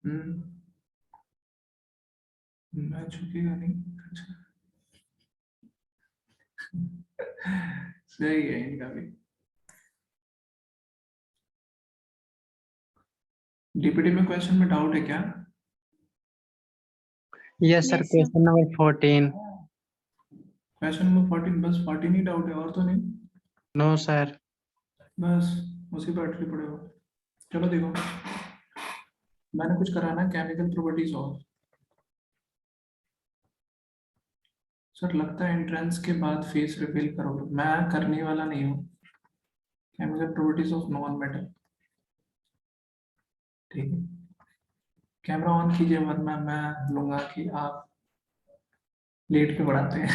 हम्म, मैं झुकेगा नहीं। अच्छा, सही है इनका भी। डीपीटी में क्वेश्चन में डाउट है क्या? Yes sir, Yes, sir. Question number 14। Question number 14, बस 14 ही डाउट है और तो नहीं? No sir. बस उसी पर अटके पड़े हो। चलो देखो, मैंने कुछ कराना केमिकल प्रॉपर्टीज और। सर लगता है एंट्रेंस के बाद फेस रिवील करोगे, मैं करने वाला नहीं हूँ। Chemical properties of non metal, ठीक है। कैमरा ऑन कीजिए वरना मैं लूंगा कि आप लेट के पढ़ाते हैं।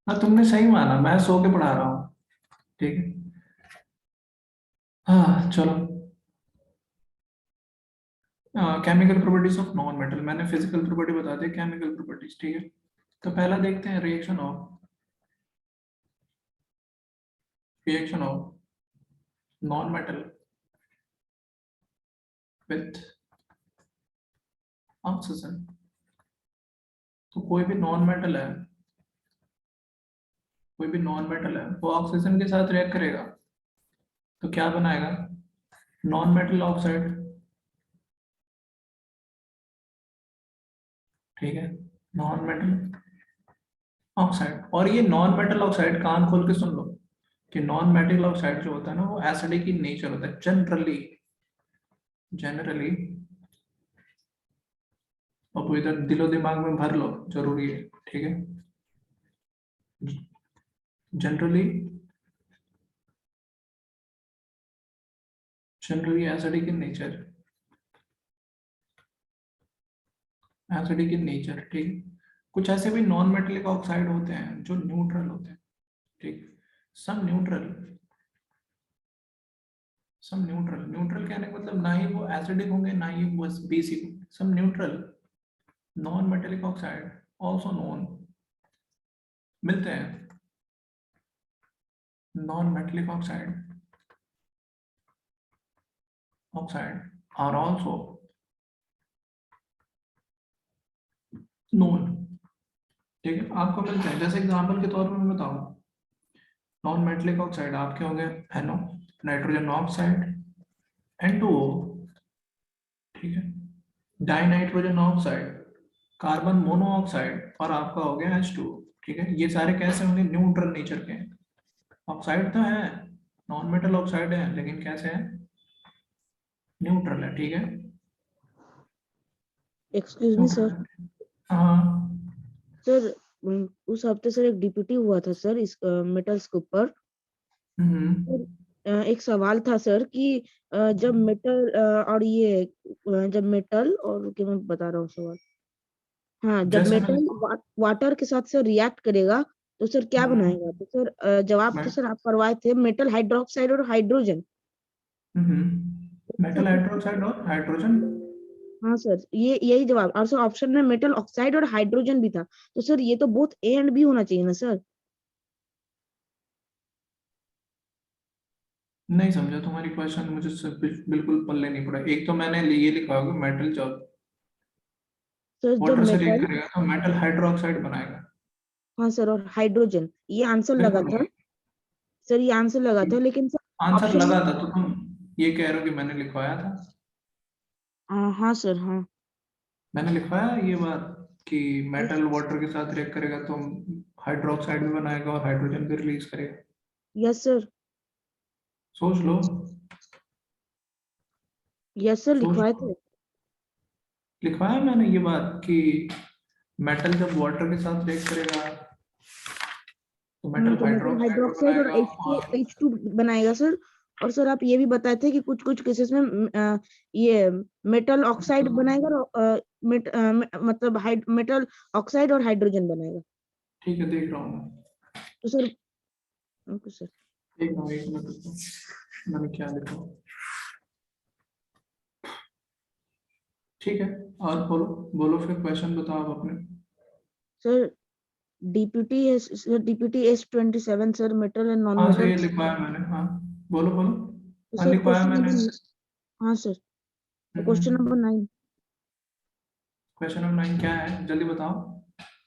हाँ तुमने सही माना, मैं सो के पढ़ा रहा हूँ, ठीक है। हाँ चलो, chemical properties of non metal, मैंने फिजिकल प्रॉपर्टी बता दी, केमिकल प्रॉपर्टीज, ठीक है। तो पहला देखते हैं reaction of non metal with oxygen. तो कोई भी नॉन मेटल है वो ऑक्सीजन के साथ रिएक्ट करेगा तो क्या बनाएगा? नॉन मेटल ऑक्साइड, ठीक है। नॉन मेटल ऑक्साइड, और ये नॉन मेटल ऑक्साइड कान खोल के सुन लो कि नॉन मेटल ऑक्साइड जो होता है ना वो एसिडिक इन नेचर होता है जनरली। अब वो इधर दिलो दिमाग में भर लो, जरूरी है, ठीक है। जनरली एसिडिक इन नेचर, ठीक है। कुछ ऐसे भी नॉन मेटेलिक ऑक्साइड होते हैं जो न्यूट्रल होते हैं, ठीक। सम न्यूट्रल न्यूट्रल कहने का मतलब ना ही वो एसिडिक होंगे ना ही वो बेसिक होंगे, some neutral non metallic oxide also known, मिलते हैं non metallic oxide are also known, ठीक है। आपको मिलते हैं, जैसे एग्जांपल के तौर पर मैं बताऊं, नॉन मेटेलिक ऑक्साइड आपके होंगे NO, नाइट्रोजन ऑक्साइड N2O, ठीक है। Die nitrogen oxide, carbon monoxide, और आपका हो गया H2O, ठीक है। ये सारे कैसे होंगे? न्यूट्रल नेचर के हैं। ऑक्साइड तो है, नॉन मेटल ऑक्साइड है, लेकिन कैसे है? न्यूट्रल है, ठीक है। Excuse me sir. हाँ सर उस हफ्ते सर एक डीपीटी हुआ था सर इस मेटल्स के ऊपर। हम्म। सर, एक सवाल था सर कि जब मेटल और ये जब मेटल और क्या मैं बता रहा हूँ सवाल। हाँ, जब जैसे मैं मेटल वाटर के साथ सर रिएक्ट करेगा तो सर क्या बनाएगा? तो सर जवाब तो सर आप करवाए थे मेटल हाइड्रोक्साइड और हाइड्रोजन। मेटल हाइड्रोक्साइड और हाइड्रोजन। हाँ सर, ये यही जवाब। और सर ऑप्शन में मेटल ऑक्साइड और हाइड्रोजन भी था। तो सर ये तो बोथ ए एंड बी होना चाहिए ना सर। नहीं समझा तुम्हारी क्वेश्चन, मुझे बिल्कुल पल्ले नहीं पड़ा। एक तो मैंने ये लिखा होगा मेटल जब सर जब वाटर से रिएक्ट मेटल, करेगा तो मेटल हाइड्रोक्साइड बनाएगा। हाँ सर, और हाइड्रोजन, ये आंसर लगा बिल्कुल था। नहीं। सर ये आंसर लगा था, लेकिन सर आंसर ऑप्शन लगा में, था तो तुम ये कह रहे हो कि मैंने लिखवाया था? हाँ सर, हाँ। मैंने लिखवाया ये बात कि यस, मेटल वाटर के साथ रिएक्ट करेगा तो हाइड्रोक्साइड भी बनाएगा और हाइड्रोजन भी रिलीज करेगा। यस सर, सोच लो, यस सर, सोच लिखवाए लो। थे। लिखवाया मैंने ये बात कि मेटल जब वाटर के साथ रिएक्ट करेगा तो मेटल तो मेटल हाइड्रोक्साइड भी हाइड्रोक्साइड और बनाएगा और H2 बनाएगा सर। और सर आप ये भी बताए थे कि कुछ कुछ केसेस में ये मेटल ऑक्साइड बनाएगा और मतलब मेटल ऑक्साइड और हाइड्रोजन बनाएगा। ठीक है, देख रहा हूँ मैं। तो सर, ओके सर। देख रहा हूँ, एक मिनट रुको, मैंने क्या लिखा। ठीक है, और बोलो बोलो फिर क्वेश्चन बताओ आप अपने। Sir DPT S27 sir, metal and non हाँ सही मेटल। है, लिखवाया मैंने, हाँ। बोलो बोलो। तो हाँ सर लिखवाया क्वेश्चन मैंने। नंबर, हाँ सर, तो क्वेश्चन नंबर 9। क्वेश्चन नंबर 9 क्या है, जल्दी बताओ।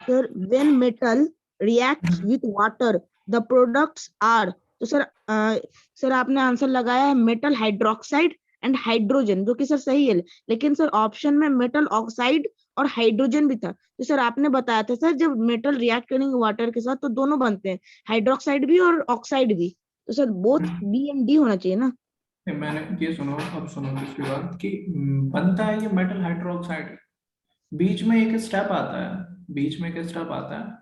Sir when metal reacts with water the products are, तो सर आपने आंसर लगाया है मेटल हाइड्रोक्साइड एंड हाइड्रोजन, जो कि सर सही है, लेकिन सर ऑप्शन में मेटल ऑक्साइड और हाइड्रोजन भी था। तो सर आपने बताया था सर जब मेटल रिएक्ट करेंगे वाटर के साथ तो दोनों बनते हैं, हाइड्रोक्साइड भी और ऑक्साइड भी। तो sir both B and D होना चाहिए ना। मैंने ये सुनो, अब सुनो दूसरी बात कि बनता है ये मेटल हाइड्रोक्साइड, बीच में एक स्टेप आता है, बीच में एक स्टेप आता है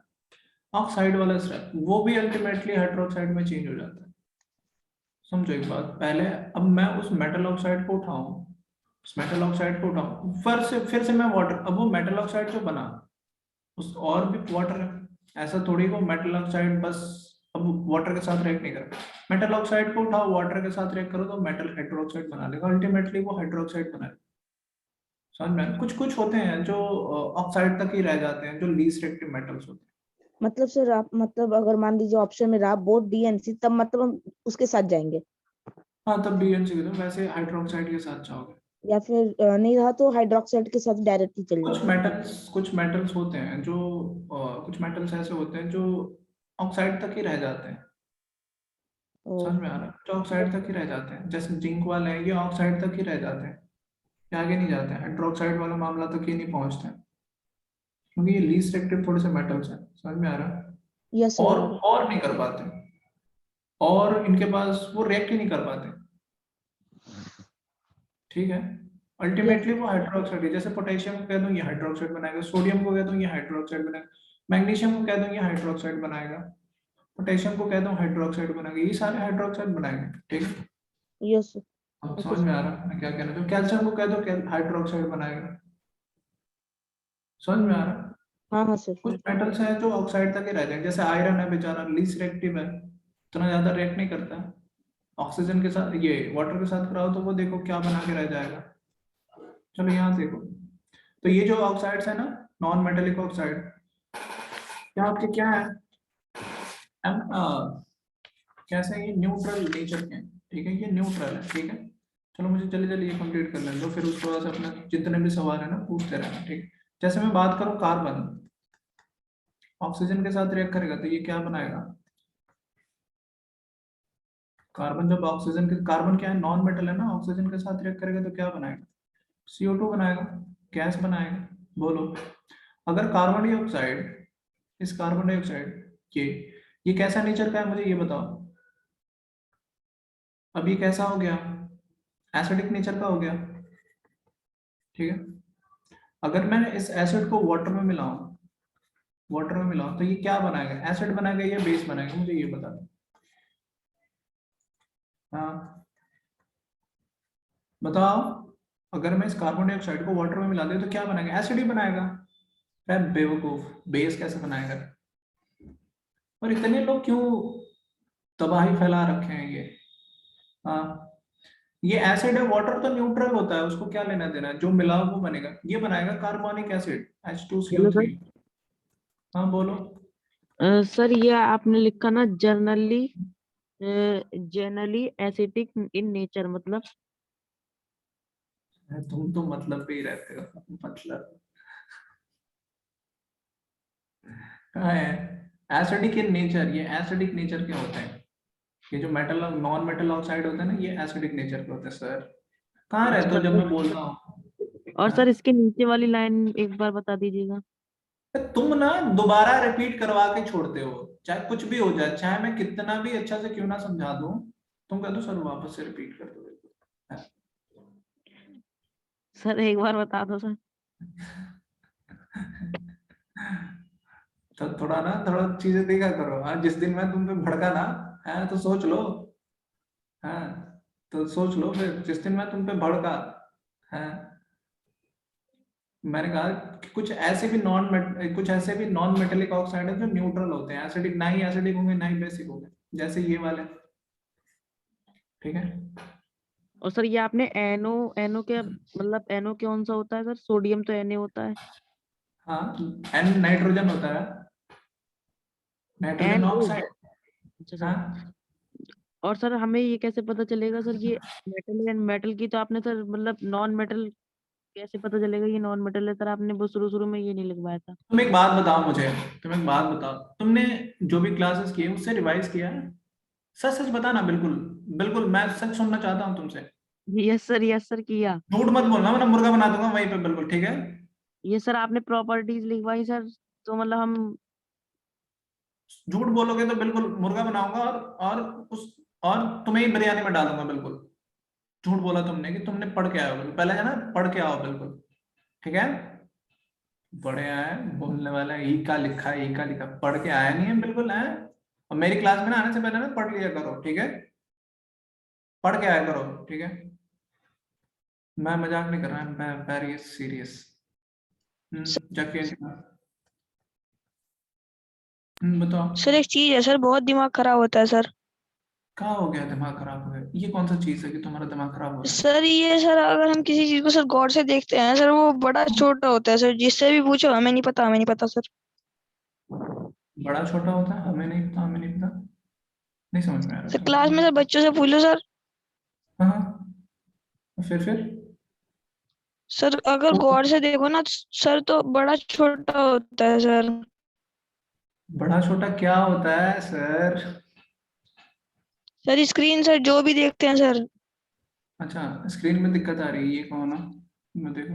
ऑक्साइड वाला स्टेप, वो भी अल्टीमेटली हाइड्रोक्साइड में चेंज हो जाता है। समझो एक बात, पहले अब मैं उस मेटल ऑक्साइड को उठाऊं, उस मेटल ऑक्साइड को उठाऊं फिर से मैं वाटर, अब वो मेटल ऑक्साइड जो बना उस और भी वाटर है, ऐसा थोड़ी को मेटल ऑक्साइड बस अब वाटर के साथ रिएक्ट नहीं कर, मेटल ऑक्साइड को उठाओ वाटर के साथ रिएक्ट करो तो मेटल हाइड्रोक्साइड बना लेगा, अल्टीमेटली वो हाइड्रोक्साइड बना लेगा। समझ में, कुछ कुछ होते हैं जो ऑक्साइड तक ही रह जाते हैं, जो लीस्ट एक्टिव मेटल्स होते हैं। मतलब सर आप मतलब अगर मान लीजिए ऑप्शन में रहा बोथ डी एंड सी, तब मतलब हम उसके साथ जाएंगे, हाँ तब BNC के, तो वैसे हाइड्रोक्साइड के साथ जाओगे। या फिर नहीं रहा तो हाइड्रोक्साइड के साथ डायरेक्टली चल जाएंगे। कुछ मेटल्स होते हैं जो कुछ मेटल्स ऐसे होते हैं जो ऑक्साइड तक ही रह जाते हैं। ओ, समझ में आ रहा है, जो ऑक्साइड तक ही रह जाते हैं, जैसे जिंक वाले हैं ये ऑक्साइड तक ही रह जाते हैं, ये आगे नहीं जाते हैं, हाइड्रोक्साइड वाला मामला तक ही नहीं पहुंचते हैं, क्योंकि ये लीस्ट एक्टिव थोड़े से मेटल्स हैं। समझ में आ रहा है, यस सर आ रहा और नहीं कर पाते, और इनके पास वो रिएक्ट ही नहीं कर पाते। ठीक है, है। यस अल्टीमेटली वो हाइड्रोक्साइड है, जैसे पोटेशियम को कह दूं ये हाइड्रोक्साइड बनाएगा, सोडियम को कह दूं ये हाइड्रोक्साइड बनाएगा, मैग्नीशियम को कह दूं ये हाइड्रोक्साइड बनाएगा, पोटेशियम को कह दूं हाइड्रोक्साइड बनाएगा, ये सारे हाइड्रोक्साइड बनाएंगे। ठीक है, यस अब ओके समझ में आ रहा है मैं क्या कहना चाहूँ, कैल्शियम को कह दो हाइड्रोक्साइड बनाएगा। समझ में आ रहा है, हाँ हाँ सर। कुछ मेटल्स हैं जो ऑक्साइड तक ही रह जाएंगे, जैसे आयरन है बेचारा लीस्ट रिएक्टिव है, इतना ज्यादा रिएक्ट नहीं करता है, ऑक्सीजन के साथ ये वाटर के साथ कराओ तो वो देखो क्या बना के रह जाएगा। चलो यहाँ देखो, तो ये जो ऑक्साइड्स है ना, नॉन मेटेलिक ऑक्साइड, क्या आपके क्या है, एम कैसे ये न्यूट्रल नेचर के हैं। ठीक है, ये न्यूट्रल है। ठीक है, चलो मुझे जल्दी जल्दी ये कंप्लीट कर लें दो, फिर उसके बाद से अपने जितने भी सवाल है ना पूछते रहना। ठीक है, जैसे मैं बात करूं कार्बन ऑक्सीजन के साथ रिएक्ट करेगा तो ये क्या बनाएगा, कार्बन जब ऑक्सीजन के, कार्बन क्या है नॉन मेटल है ना, ऑक्सीजन के साथ रिएक्ट करेगा तो क्या बनाएगा, CO2 बनाएगा, गैस बनाएगा। बोलो, अगर कार्बन डाइऑक्साइड, इस कार्बन डाइऑक्साइड ये कैसा नेचर का है मुझे ये बताओ, अब ये कैसा हो गया, एसिडिक नेचर का हो गया। ठीक है, अगर मैं इस एसिड को वाटर में मिलाऊं तो ये क्या बनाएगा, एसिड बनाएगा या बेस बनाएगा, मुझे ये बता दो। हाँ बताओ, अगर मैं इस कार्बन डाइऑक्साइड को वाटर में मिला दूं तो क्या बनाएगा, एसिड ही बनाएगा। अरे बेवकूफ, बेस कैसे बनाएगा। और इतने लोग क्यों तबाही फैला रखे हैं ये। हाँ, ये एसिड है, वाटर तो न्यूट्रल होता है, उसको क्या लेना देना है, जो मिला वो बनेगा, ये बनाएगा carbonic acid hello sir. H2CO3। हाँ बोलो। सर ये आपने लिखा ना generally generally acidic in nature, मतलब तुम तो मतलब पे ही रहते हो, मतलब कहाँ है एसिडिक इन नेचर, ये एसिडिक नेचर के होते हैं, ये जो मेटल नॉन मेटल ऑक्साइड होते हैं ना ये एसिडिक नेचर के होते हैं। सर कहाँ रहते हो अच्छा। जब मैं बोलता हूँ। और हाँ? सर इसके नीचे वाली लाइन एक बार बता दीजिएगा। तुम ना दोबारा रिपीट करवा के छोड़ते हो, चाहे कुछ भी हो जाए, चाहे मैं कितना भी अच्छा से क्यों ना समझा दूं, तुम कह दो सर वापस से रिपीट कर दो। हाँ। सर एक बार बता दो सर। तो थोड़ा चीजें देखा करो। हाँ, जिस दिन मैं तुम पे भड़का ना, है तो सोच लो। हाँ, तो सोच लो फिर जिस दिन मैं तुम पे भड़का है, मैंने कहा कि कुछ ऐसे भी नॉन मेटेलिक ऑक्साइड है जो न्यूट्रल होते हैं, एसिडिक ना ही एसिडिक होंगे ना ही बेसिक होंगे, जैसे ये वाले। ठीक है, और सर ये आपने एनो एनो के मतलब एनो कौन सा होता है सर? सोडियम तो Na होता है। हाँ एन नाइट्रोजन होता है, नाइट्रोजन NO। ऑक्साइड। अच्छा सर। हाँ और सर हमें ये कैसे पता चलेगा सर, ये मेटल एंड मेटल की तो आपने सर मतलब नॉन मेटल कैसे पता चलेगा ये नॉन मेटल है सर? आपने वो शुरू में ये नहीं लिखवाया था। तुम एक बात बताओ मुझे, तुम एक बात बताओ, तुमने जो भी क्लासेस की है उससे रिवाइज किया है? सच सच बताना, बिल्कुल बिल्कुल, मैं सच सुनना चाहता हूँ तुमसे। यस सर किया। झूठ मत बोलना वरना मुर्गा बना दूंगा वहीं पे, बिल्कुल ठीक है? ये सर आपने प्रॉपर्टीज लिखवाई सर, तो मतलब हम झूठ बोलोगे तो बिल्कुल मुर्गा बनाऊंगा और उस और तुम्हें ही बिरयानी में डालूंगा, बिल्कुल। झूठ बोला तुमने कि तुमने पढ़ के आए हो, बिल्कुल पहले है ना, पढ़ के आओ बिल्कुल, ठीक है? बढ़िया है बोलने वाला, ई का लिखा है, ई का लिखा, पढ़ के आया नहीं है बिल्कुल है। और मेरी क्लास में ना आने से पहले ना पढ़ लिया करो, ठीक है? पढ़ के आया करो, ठीक है? मैं मजाक नहीं कर रहा, मैं वेरी सीरियस। जाके बताओ। सर एक चीज है सर, बहुत दिमाग खराब होता है सर। क्या हो गया? दिमाग खराब हो गया? ये कौन सा चीज है कि तुम्हारा दिमाग खराब हो रहा है? सर ये सर, अगर हम किसी चीज को सर गौर से देखते हैं सर, वो बड़ा छोटा होता है सर, जिससे भी पूछो हमें नहीं पता, हमें नहीं पता सर। बड़ा छोटा होता है, हमें नहीं पता, हमें नहीं पता, नहीं समझ में आ रहा सर क्लास में तुम्हारा। सर बच्चों से पूछ लो सर। हाँ, फिर सर अगर गौर से देखो ना तो सर, तो बड़ा छोटा होता है सर। बड़ा छोटा क्या होता है सर? सर स्क्रीन सर, जो भी देखते हैं सर। अच्छा, स्क्रीन में दिक्कत आ रही है, ये कौन है? मैं देखो,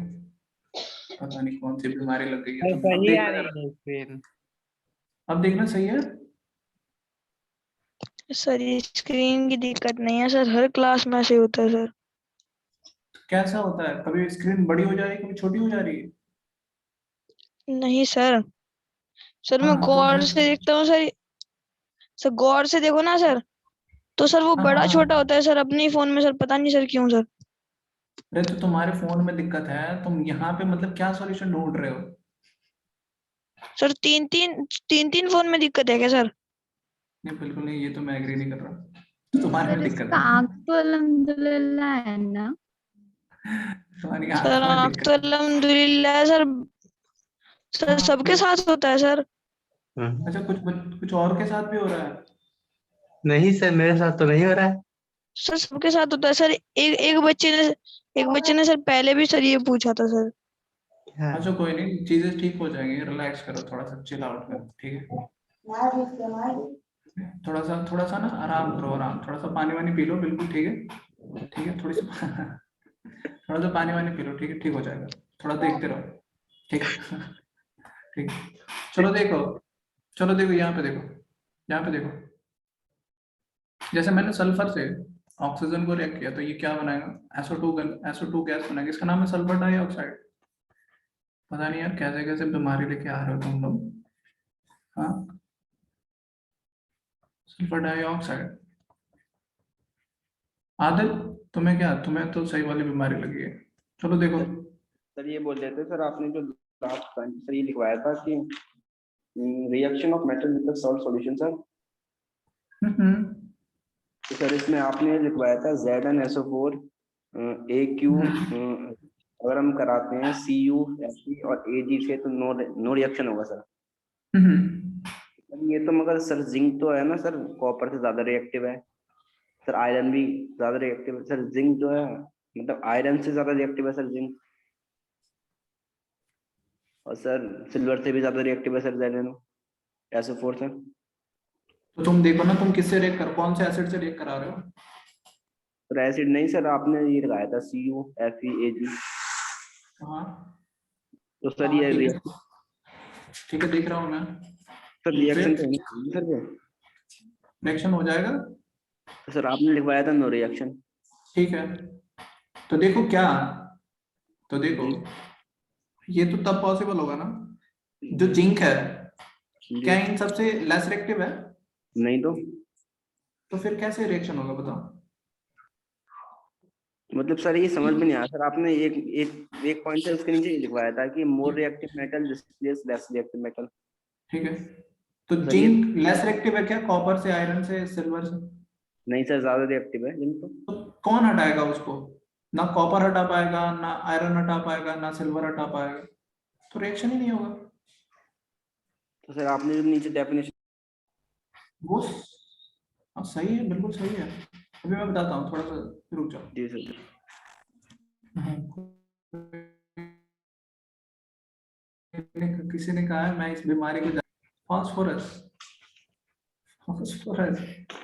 पता नहीं कौन सी बीमारी लग गई है सर तुम्हें, अब सही आ देखना रही जरा, है स्क्रीन। अब देखना सही है। सर ये स्क्रीन की दिक्कत नहीं है सर, हर क्लास में ऐसे ही होता है सर। कैसा होता है? कभी स्क्रीन बड़ी हो जा रही है, कभी छोटी हो जा रही है? नहीं सर, सर मैं हाँ तो गौर फिर, से देखता हूँ सर। सर गौर से देखो ना सर, तो सर वो हाँ हाँ बड़ा छोटा हाँ। होता है सर अपने ही फोन में सर, पता नहीं सर क्यों सर। अरे तो तुम्हारे फोन में दिक्कत है, तुम यहाँ पे मतलब क्या सॉल्यूशन ढूंढ रहे हो? सर तीन तीन फोन में दिक्कत है क्या सर? नहीं बिल्कुल नहीं, ये तो मैं एग्री नहीं कर रहा, तुम्हारे सर में दिक्कत इसका है। आंख तो अल्हम्दुलिल्लाह है ना? तुम्हारी सर आंखों में आँख तो दिक्कत है। अल्हम्दुलिल्लाह सर। सर हाँ सबके फिर, साथ होता है सर। अच्छा कुछ कुछ और के साथ भी हो रहा है? नहीं सर, मेरे साथ तो नहीं हो रहा है। सर सबके साथ होता है सर। एक बच्चे ने सर पहले भी सर ये पूछा था सर। हाँ। अच्छा कोई नहीं, चीजें ठीक हो जाएंगी, रिलैक्स करो, थोड़ा सा चिल आउट करो, ठीक है? थोड़ा सा ना आराम करो, आराम, थोड़ा सा पानी वानी पी लो, बिल्कुल ठीक है, ठीक है? थोड़ी सी थोड़ा सा पानी वानी पी लो, ठीक है? ठीक हो जाएगा, थोड़ा देखते रहो, ठीक है? ठीक है। चलो देखो, चलो देखो, यहाँ पे देखो, यहाँ पे देखो, जैसे मैंने सल्फर से ऑक्सीजन को रिएक्ट किया तो ये क्या बनाएगा? SO2 गैस बनाएगा, इसका नाम है सल्फर डाइऑक्साइड। पता नहीं यार कैसे कैसे बीमारी लेके आ रहे हो तुम लोग। हाँ, सल्फर डाइऑक्साइड। आदिल, तुम्हें क्या, तुम्हें तो सही वाली बीमारी लगी है। चलो देखो। सर ये बोल रहे थे सर, आपने जो लास्ट टाइम सर ये लिखवाया था कि reaction of metal with salt solution sir, hmm. तो सर इसमें आपने लिखवाया था ZnSO4 AQ, अगर हम कराते हैं CuFe और Ag से तो नो रिएक्शन होगा सर। ये तो मगर सर जिंक तो है ना सर, कॉपर से ज्यादा रिएक्टिव है सर, आयरन भी ज्यादा रिएक्टिव है सर, जिंक जो है मतलब आयरन से ज्यादा रिएक्टिव है सर जिंक, और सर सिल्वर से भी ज्यादा रिएक्टिव है सर ZnSO4 सर। तो तुम देखो ना, तुम किससे रिएक्ट कर, कौन से एसिड से रिएक्ट करा रहे हो? सर एसिड नहीं सर, आपने ये लगाया था CuFeAg, हाँ तो सर हाँ, ये ठीक है, ठीक है, देख रहा हूँ मैं। सर रिएक्शन फिर तो नहीं सर वो, रिएक्शन हो जाएगा। तो सर आपने लिखवाया था नो रिएक्शन। ठीक है, तो देखो क्या, तो देखो जी ये तो तब पॉसिबल होगा ना, जो जी जिंक है जी, क्या इन सबसे लेस रिएक्टिव है? नहीं तो फिर कैसे रिएक्शन होगा बताओ? मतलब सर ये समझ में नहीं आया सर, आपने एक एक एक पॉइंट है उसके नीचे ये लिखवाया था कि more reactive metal displace less reactive metal. ठीक है, तो सर ये जिंक लेस रिएक्टिव है क्या, कॉपर से, आयरन से, सिल्वर से? नहीं सर, ज्यादा रिएक्टिव है जिंक तो। तो कौन हटाएगा उसको? ना कॉपर हटा पाएगा, ना आयरन हटा पाएगा, ना सिल्वर हटा पाएगा, तो रिएक्शन ही नहीं होगा। तो सर आपने जो नीचे डेफिनेशन, वो हाँ सही है, बिल्कुल सही है, अभी मैं बताता हूँ, थोड़ा सा रुक जाओ। जी सर। किसी ने कहा है मैं इस बीमारी को फास्फोरस, फास्फोरस,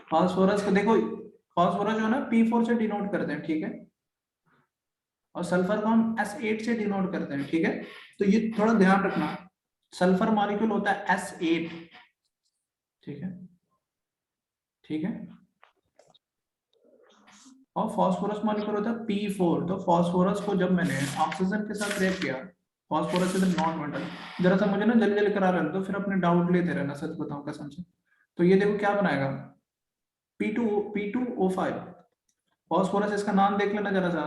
फास्फोरस को देखो, फास्फोरस जो है ना P4 से डिनोट करते हैं, ठीक है, और सल्फर को हम S8 से डिनोट करते हैं, ठीक है। तो ये थोड़ा ध्यान रखना, सल्फर मॉलिक्यूल होता है S8, ठीक है, ठीक है, और फास्फोरस मॉलिक्यूल होता है P4। तो फास्फोरस को जब मैंने ऑक्सीजन के साथ रिएक्ट किया, फास्फोरस इज नॉन मेटल, जरा सा मुझे ना जल्दी जल्दी करा रहना, तो फिर अपने डाउट लेते रहना, सच बताऊं कसम से। तो ये देखो क्या बनाएगा, P2O5, फास्फोरस, इसका नाम देख लेना जरा सा,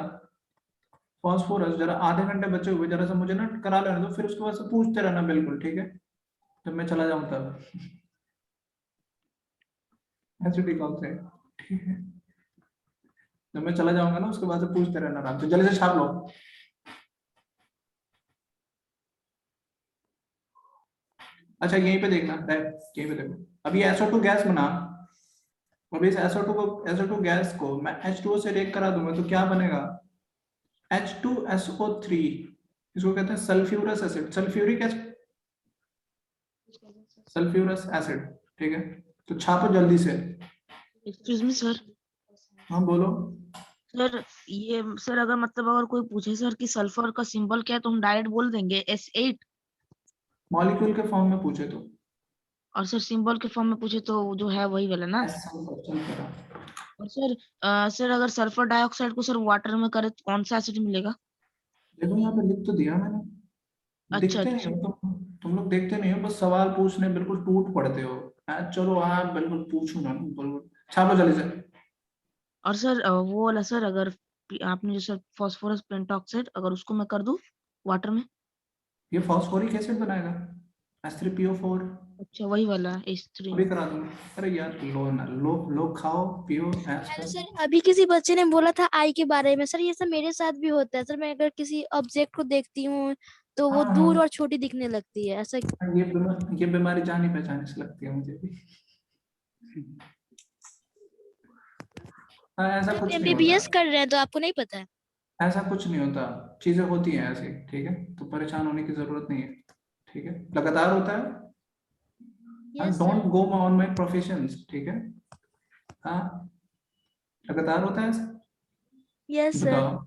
फास्फोरस। जरा आधे घंटे बचे हुए, जरा सा मुझे ना करा लेना, तो फिर उसके बाद से पूछते रहना, बिल्कुल ठीक है, जब मैं चला जाऊं तब। एसिडिक ऑक्साइड, ठीक है, जब मैं चला जाऊंगा ना उसके बाद से पूछते रहना आराम से, जल्दी से छाप लो। अच्छा यहीं पे देखना, यहीं पे देखो, अब ये SO2 गैस बना, अब इस SO2 गैस को मैं H2O से रिएक्ट करा दूंगा, तो क्या बनेगा, H2SO3, इसको कहते हैं sulphurous acid, sulphuric acid, sulphurous acid, ठीक है। तो छापो जल्दी से। Excuse me sir. हाँ बोलो। सर ये सर अगर मतलब अगर कोई पूछे सर कि सल्फर का सिंबल क्या है तो हम डायरेक्ट बोल देंगे S8, मॉलिक्यूल के फॉर्म में पूछे तो और सर सिंबल के फॉर्म में पूछे तो जो है वही वाला ना। S sulphur. और सर सर अगर सल्फर डाइऑक्साइड को सर वाटर में करे तो कौन सा एसिड मिलेगा? देखो यहाँ पे लिख तो दिया मैंने, अच्छा दिखते नहीं अच्छा। हो तुम लोग देखते नहीं हो, बस सवाल पूछने बिल्कुल टूट पड़ते हो। चलो हाँ बिल्कुल पूछू ना, बिल्कुल छापो जल्दी से। और सर वो वाला सर अगर आपने जो सर फास्फोरस पेंटॉक्साइड अगर उसको मैं कर दूं वाटर में। ये फास्फोरिक एसिड बनाएगा, H3PO4। अच्छा वही वाला H3। अभी करा दूंगा। अरे यार लो ना, लो खाओ पियो ऐश हेलो करो। सर, अभी किसी बच्चे ने बोला था आई के बारे में। सर ये सब मेरे साथ भी होता है। सर मैं अगर किसी ऑब्जेक्ट को देखती हूँ तो वो हाँ दूर हाँ, और छोटी दिखने लगती है, ऐसा। ये बीमारी जानी पहचानी से लगती है मुझे भी। हाँ ऐसा कुछ नहीं MBBS होता, कर रहे हैं तो आपको नहीं पता है? ऐसा कुछ नहीं होता, चीजें होती हैं ऐसी, ठीक है, तो परेशान होने की जरूरत नहीं है, ठीक है, लगातार होता है। Yes don't sir. Go on my professions, ठीक है, हाँ लगातार होता है ऐसा, यस सर। बताओ,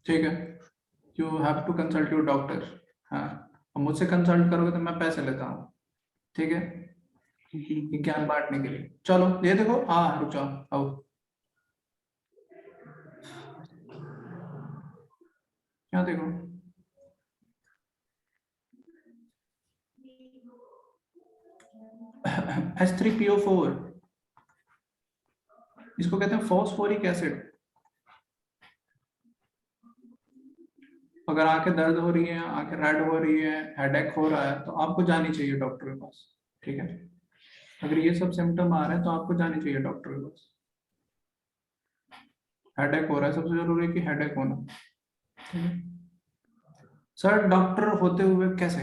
ठीक है, you have to consult your doctor. हाँ, अब मुझसे कंसल्ट करोगे तो मैं पैसे लेता हूँ, ठीक है, ये ज्ञान बांटने के लिए। चलो ये देखो, रुक जाओ, आओ, क्या देखो, H3PO4, इसको कहते हैं फॉस्फोरिक एसिड। अगर आंखें दर्द हो रही हैं, आंखें रेड हो रही है, हेडेक हो रहा है, तो आपको जानी चाहिए डॉक्टर के पास, ठीक है, अगर ये सब सिम्टम आ रहे हैं तो आपको जानी चाहिए डॉक्टर के पास। हेडेक हो रहा है, सबसे जरूरी है कि हेडेक होना, ठीक है। सर डॉक्टर होते हुए कैसे,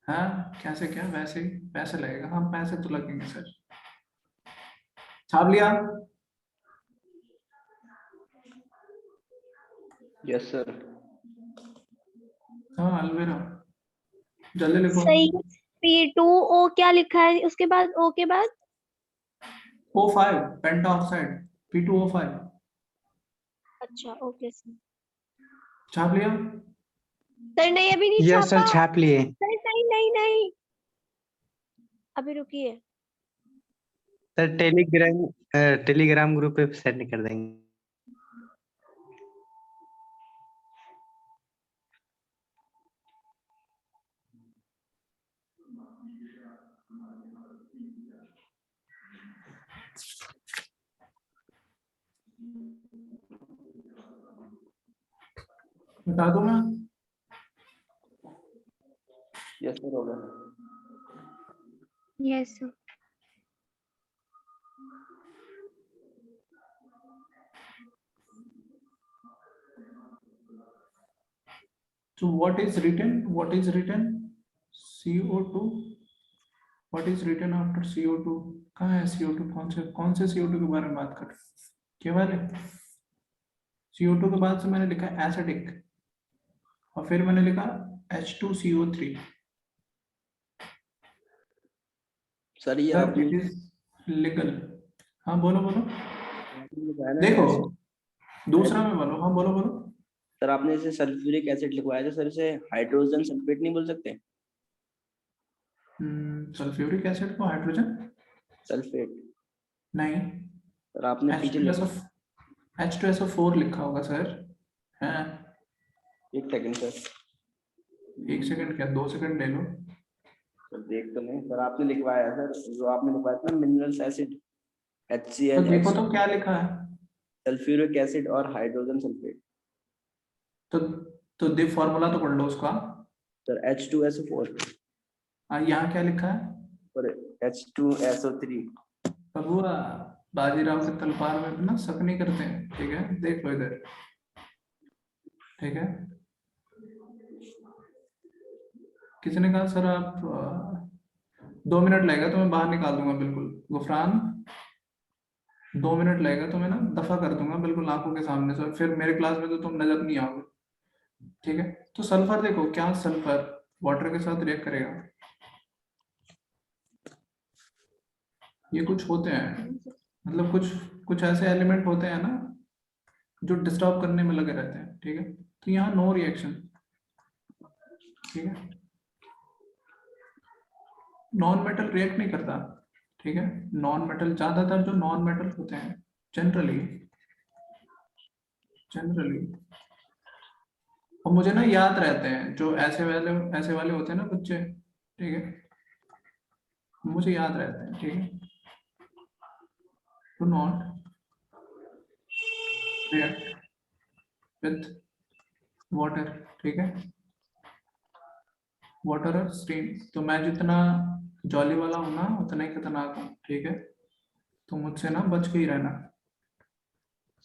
हाँ कैसे क्या, वैसे ही पैसे लगेगा, हाँ पैसे तो लगेंगे सर। छाप लिया? Yes sir. हाँ अलविरा, जल्दी लिखो। सही। P2O क्या लिखा है उसके बाद, O के बाद? O5 पेंटा ऑक्साइड, P2O5। अच्छा ओके सर। छाप लिया? सर नहीं अभी नहीं यस सर छापा। छाप लिए। सर नहीं नहीं नहीं, अभी रुकिए। सर टेलीग्राम ग्रुप पे सेंड कर देंगे। बता दो मैं। यस सर होगा। Yes sir. So what is written? What is written? CO2. What is written after CO2? कहाँ है CO2? कौन से CO2 के बारे में बात कर रहे हैं? क्या वाले? CO2 के बाद से मैंने लिखा एसिडिक, और फिर मैंने लिखा H2CO3. सर ये सर आपने इट इज लीगल। हाँ बोलो बोलो, आपने लिखवाया ना देखो ऐसे- दूसरा में बोलो, हाँ बोलो बोलो। सर आपने इसे सल्फ्यूरिक एसिड लिखवाया था सर, इसे हाइड्रोजन सल्फेट नहीं बोल सकते? सल्फ्यूरिक एसिड को हाइड्रोजन सल्फेट नहीं, सर आपने पीछे लिखा। H2SO4 लिखा होगा सर। हाँ, एक सेकंड सर, 1 सेकंड क्या 2 सेकंड ले लो। सर देख तो नहीं सर, आपने लिखवाया है सर, जो आपने लिखवाया था मिनरल्स एसिड तो HCl देखो तो क्या लिखा है। सल्फ्यूरिक एसिड और हाइड्रोजन सल्फेट। तो दे फॉर्मूला तो पढ़ लो उसका। सर H2SO4 यहाँ क्या लिखा है। और H2SO3। बबुआ बाजीराव के तलवार में भी ना शक नहीं करते हैं, ठीक है, देख लो इधर, ठीक है। किसी ने कहा सर आप 2 मिनट लगेगा तो मैं बाहर निकाल दूंगा बिल्कुल। गुफरान 2 मिनट लगेगा तो मैं ना दफा कर दूंगा बिल्कुल आंखों के सामने से, फिर मेरे क्लास में तो तुम नजर नहीं आओगे, ठीक है। तो सल्फर देखो, क्या सल्फर वाटर के साथ रिएक्ट करेगा। ये कुछ होते हैं, मतलब कुछ ऐसे एलिमेंट होते हैं ना जो डिस्टर्ब करने में लगे रहते हैं, ठीक है। तो यहाँ नो रिएक्शन, ठीक है। नॉन मेटल रिएक्ट नहीं करता, ठीक है। नॉन मेटल, ज्यादातर जो नॉन मेटल होते हैं जनरली और मुझे ना याद रहते हैं, जो ऐसे वाले होते हैं ना बच्चे, ठीक है, मुझे याद रहते हैं, ठीक है। To not react with water, ठीक है, वाटर और स्टीम। तो मैं जितना जॉली वाला हूं ना उतना ही खतरनाक हूँ, ठीक है। तो मुझसे ना बच के ही रहना।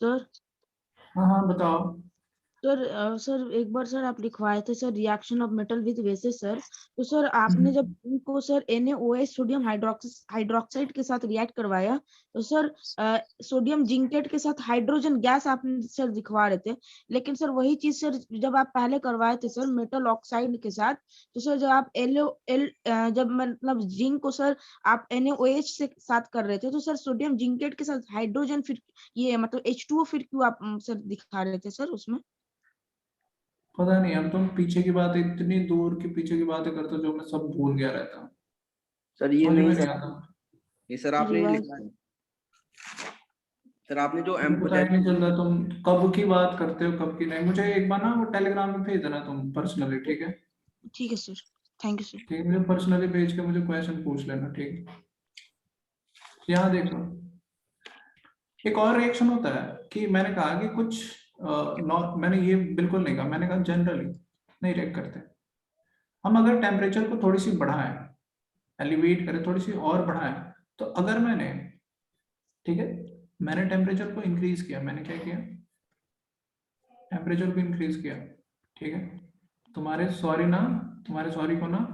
सर हाँ हाँ बताओ। सर एक बार सर आप लिखवाए थे sir reaction of metal with basis sir, तो सर आपने जब इनको सर NaOH सोडियम हाइड्रोक्साइड के साथ रिएक्ट करवाया तो सर सोडियम जिंकेट के साथ हाइड्रोजन गैस आपने सर दिखवा रहे थे, लेकिन सर वही चीज सर जब आप पहले करवाए थे सर मेटल ऑक्साइड के साथ, तो सर जब आप जब मतलब जिंक को सर आप NaOH से साथ कर रहे थे तो सर सोडियम जिंकेट के साथ हाइड्रोजन, फिर ये मतलब H2O फिर क्यों आप सर दिखा रहे थे सर उसमें। पता नहीं, अब तुम पीछे की बात, इतनी दूर की पीछे की बातें करते हो जो मैं सब भूल गया रहता हूँ। सर ये समझ में नहीं नहीं सर, आता। ये सर आपने रिवाइज लिखा है सर, आपने जो तुम पता ही नहीं चल रहा तुम कब की बात करते हो कब की नहीं। मुझे एक बार ना वो टेलीग्राम में भेज देना तुम पर्सनली, ठीक है। ठीक है सर, थैंक यू सर। ठीक है, मुझे पर्सनली भेज के मुझे क्वेश्चन पूछ लेना, ठीक है। यहाँ देखो, एक और रिएक्शन होता है कि मैंने कहा कि कुछ मैंने ये बिल्कुल नहीं कहा, मैंने कहा जनरली नहीं रिएक्ट करते। हम अगर टेम्परेचर को थोड़ी सी बढ़ाएं, एलिवेट करें, थोड़ी सी और बढ़ाएं, तो अगर मैंने, ठीक है, मैंने टेम्परेचर को इंक्रीज किया, मैंने क्या किया, टेम्परेचर को इंक्रीज किया, ठीक है। तुम्हारे सॉरी को ना